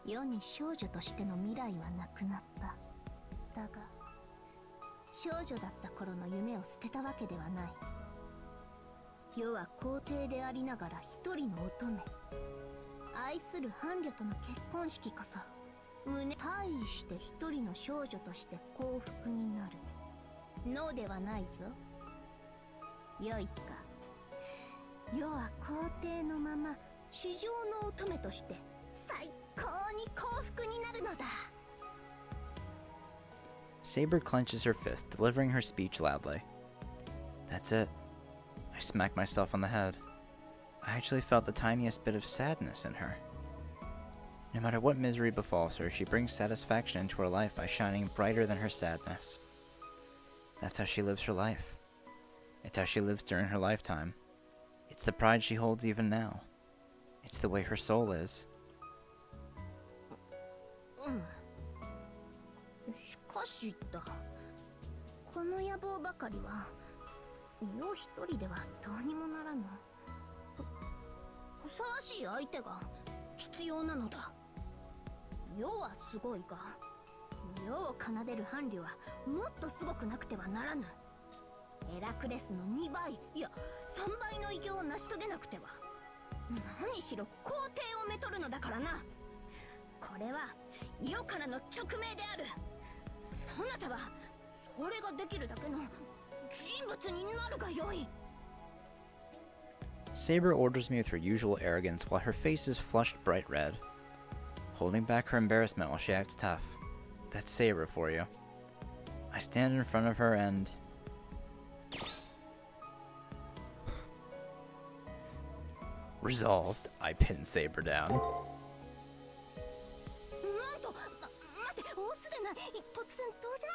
世に少女としての未来はなくなった。だが少女だった頃の夢を捨てたわけではない。世は皇帝でありながら一人の乙女、愛する伴侶との結婚式こそ胸対して一人の少女として幸福になるのではないぞ。よいか、世は皇帝のまま地上の乙女として最高に幸福になるのだ。 Saber clenches her fist, delivering her speech loudly. That's it. I smacked myself on the head. I actually felt the tiniest bit of sadness in her. No matter what misery befalls her, she brings satisfaction into her life by shining brighter than her sadness. That's how she lives her life. It's how she lives during her lifetime. It's the pride she holds even now. It's the way her soul is. しかしだ、この野望ばかりは世一人ではどうにもならぬ。ふさわしい相手が必要なのだ。世はすごいが、世を奏でる伴侶はもっとすごくなくてはならぬ。ヘラクレスの2倍、いや3倍の偉業を成し遂げなくては。何しろ皇帝をめとるのだからな。これは世からの勅命である。そなたは俺ができるだけの人物になるがよい。 Saber orders me with her usual arrogance while her face is flushed bright red. Holding back her embarrassment while she acts tough. That's Saber for you. I stand in front of her and... Resolved, I pin Saber down. なんと、待って、押すでない。突然登場。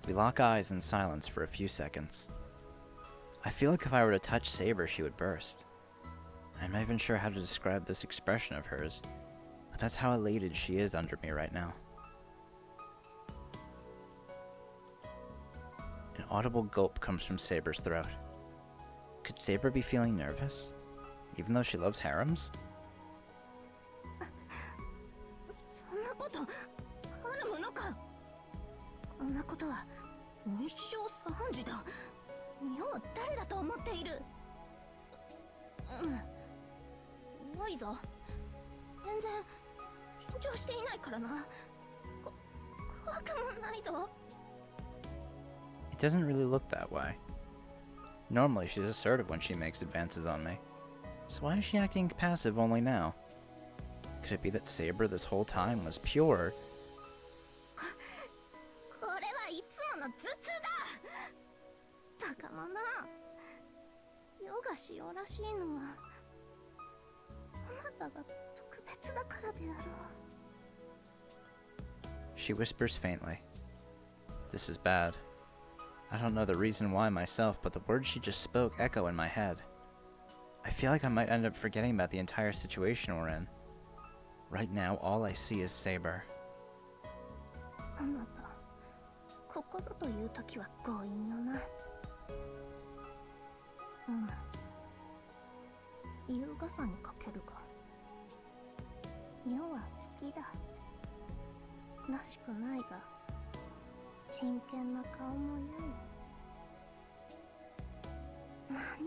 We lock eyes in silence for a few seconds. I feel like if I were to touch Saber, she would burst. I'm not even sure how to describe this expression of hers, but that's how elated she is under me right now. An audible gulp comes from Saber's throat. Could Saber be feeling nervous, even though she loves harems? そんなことあるものか。こんなことは日照三時だ。世は誰だと思っている。良いぞ。全然緊張していないからな。怖くもないぞ。 It doesn't really look that way. Normally, she's assertive when she makes advances on me. So why is she acting passive only now? Could it be that Saber this whole time was pure? これはいつもの頭痛だ。バカ者。世がしおらしいのはそなたが特別だからであろう。 She whispers faintly. This is bad. I don't know the reason why myself, but the words she just spoke echo in my head. I feel like I might end up forgetting about the entire situation we're in. Right now, all I see is Saber. そなた、ここぞという時は強引よな。優雅さにかけるが、世は好きだ。らしくないが、真剣な顔も良い。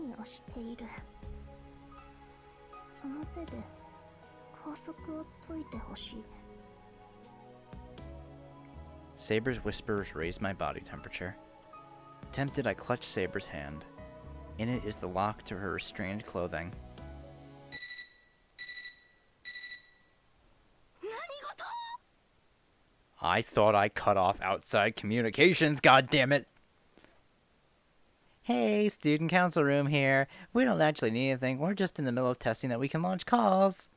何をしている。その手で拘束を解いてほしい。 Saber's whispers raise my body temperature. Tempted, I clutch Saber's hand. In it is the lock to her restrained clothing. I thought I cut off outside communications, goddammit! Hey, student council room here. We don't actually need anything. We're just in the middle of testing that we can launch calls.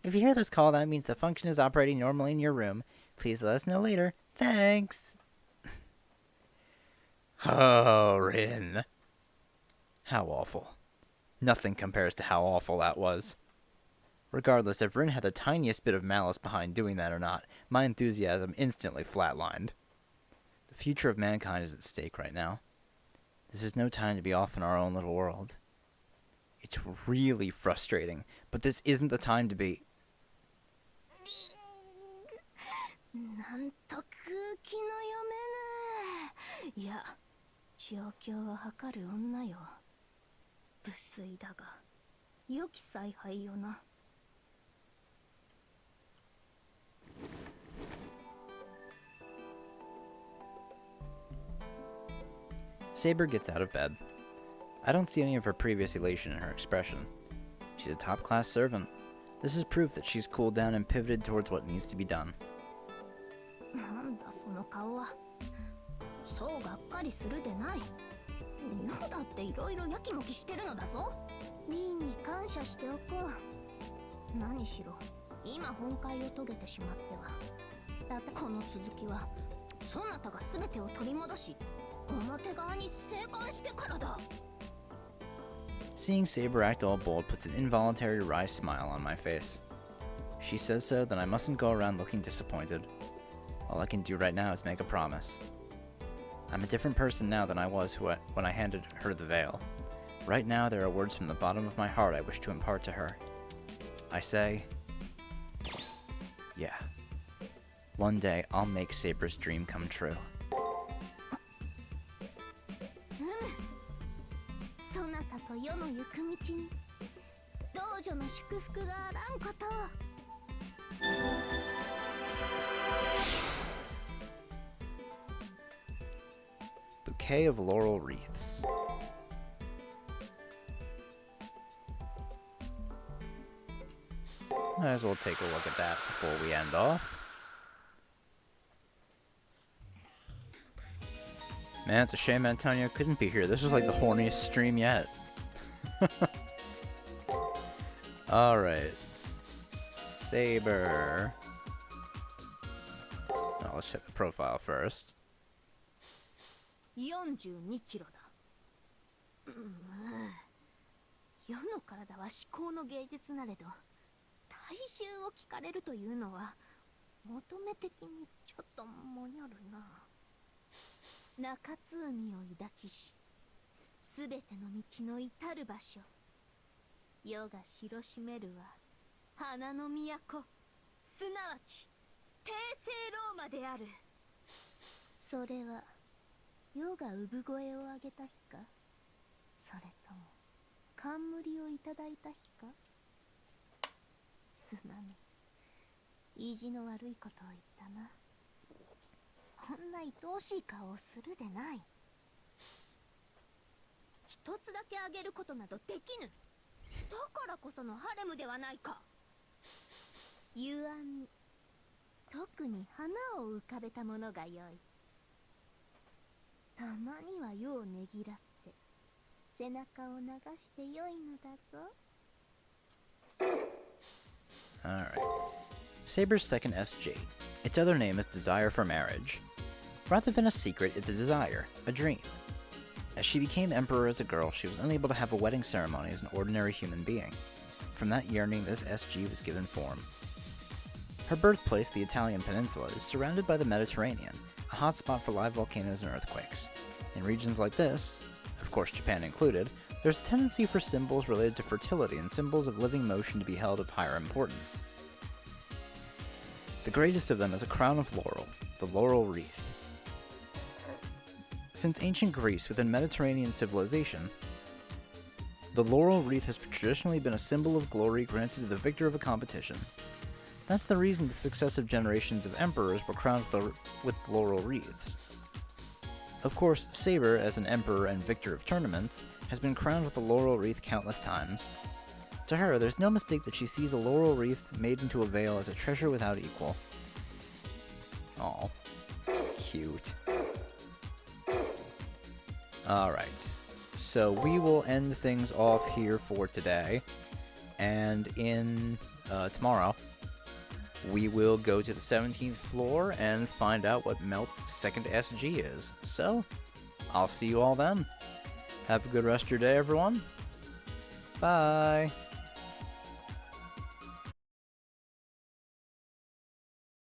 If you hear this call, that means the function is operating normally in your room. Please let us know later. Thanks! Oh, Rin. How awful. Nothing compares to how awful that was. Regardless, if Rin had the tiniest bit of malice behind doing that or not, my enthusiasm instantly flatlined. The future of mankind is at stake right now. This is no time to be off in our own little world. It's really frustrating, but this isn't the time to be... なんと空気の読めぬ。いや、状況を測る女よ。無粋だが、良き采配よな。 Saber gets out of bed. I don't see any of her previous elation in her expression. She's a top-class servant. This is proof that she's cooled down and pivoted towards what needs to be done. なんだその顔は。そうがっかりするでない。世だっていろいろやきもきしてるのだぞ。リンに感謝しておこう。何しろ、今本会を遂げてしまっては。だってこの続きは、そなたが全てを取り戻し、表側に生還してからだ。 Seeing Saber act all bold puts an involuntary wry smile on my face. She says so, then I mustn't go around looking disappointed. All I can do right now is make a promise. I'm a different person now than I was when I handed her the veil. Right now, there are words from the bottom of my heart I wish to impart to her. I say, yeah. One day, I'll make Saber's dream come true. そな bouquet of laurel wreaths. Might as well take a look at that before we end off. Man, it's a shame Antonio couldn't be here. This was like the horniest stream yet. Alright. Saber. Oh, let's check the profile first. 42キロだ。世の体は至高の芸術なれど、体重を聞かれるというのは求め的にちょっともにょるな。中津海を抱きし、すべての道の至る場所、世が知ろしめるは花の都、すなわち帝政ローマである。それは世が産声を上げた日か、それとも冠をいただいた日か。すまぬ、意地の悪いことを言ったな。そんな愛おしい顔をするでない。一つだけあげることなどできぬ。だからこそのハレムではないか。ゆあみ、特に花を浮かべたものがよい。たまには世をねぎらって背中を流してよいのだぞ。 Alright. Saber's second SG. Its other name is Desire for Marriage. Rather than a secret, it's a desire, a dream. As she became emperor as a girl, she was unable to have a wedding ceremony as an ordinary human being. From that yearning, this SG was given form. Her birthplace, the Italian peninsula, is surrounded by the Mediterranean, a hotspot for live volcanoes and earthquakes. In regions like this, of course Japan included, there's a tendency for symbols related to fertility and symbols of living motion to be held of higher importance. The greatest of them is a crown of laurel, the laurel wreath. Since ancient Greece within Mediterranean civilization, the laurel wreath has traditionally been a symbol of glory granted to the victor of a competition. That's the reason the successive generations of emperors were crowned with laurel wreaths. Of course, Saber, as an emperor and victor of tournaments, has been crowned with a laurel wreath countless times. To her, there's no mistake that she sees a laurel wreath made into a veil as a treasure without equal. Aw, cute. Alright, so we will end things off here for today, and in tomorrow, we will go to the 17th floor and find out what Melt's second SG is. So, I'll see you all then. Have a good rest of your day, everyone. Bye!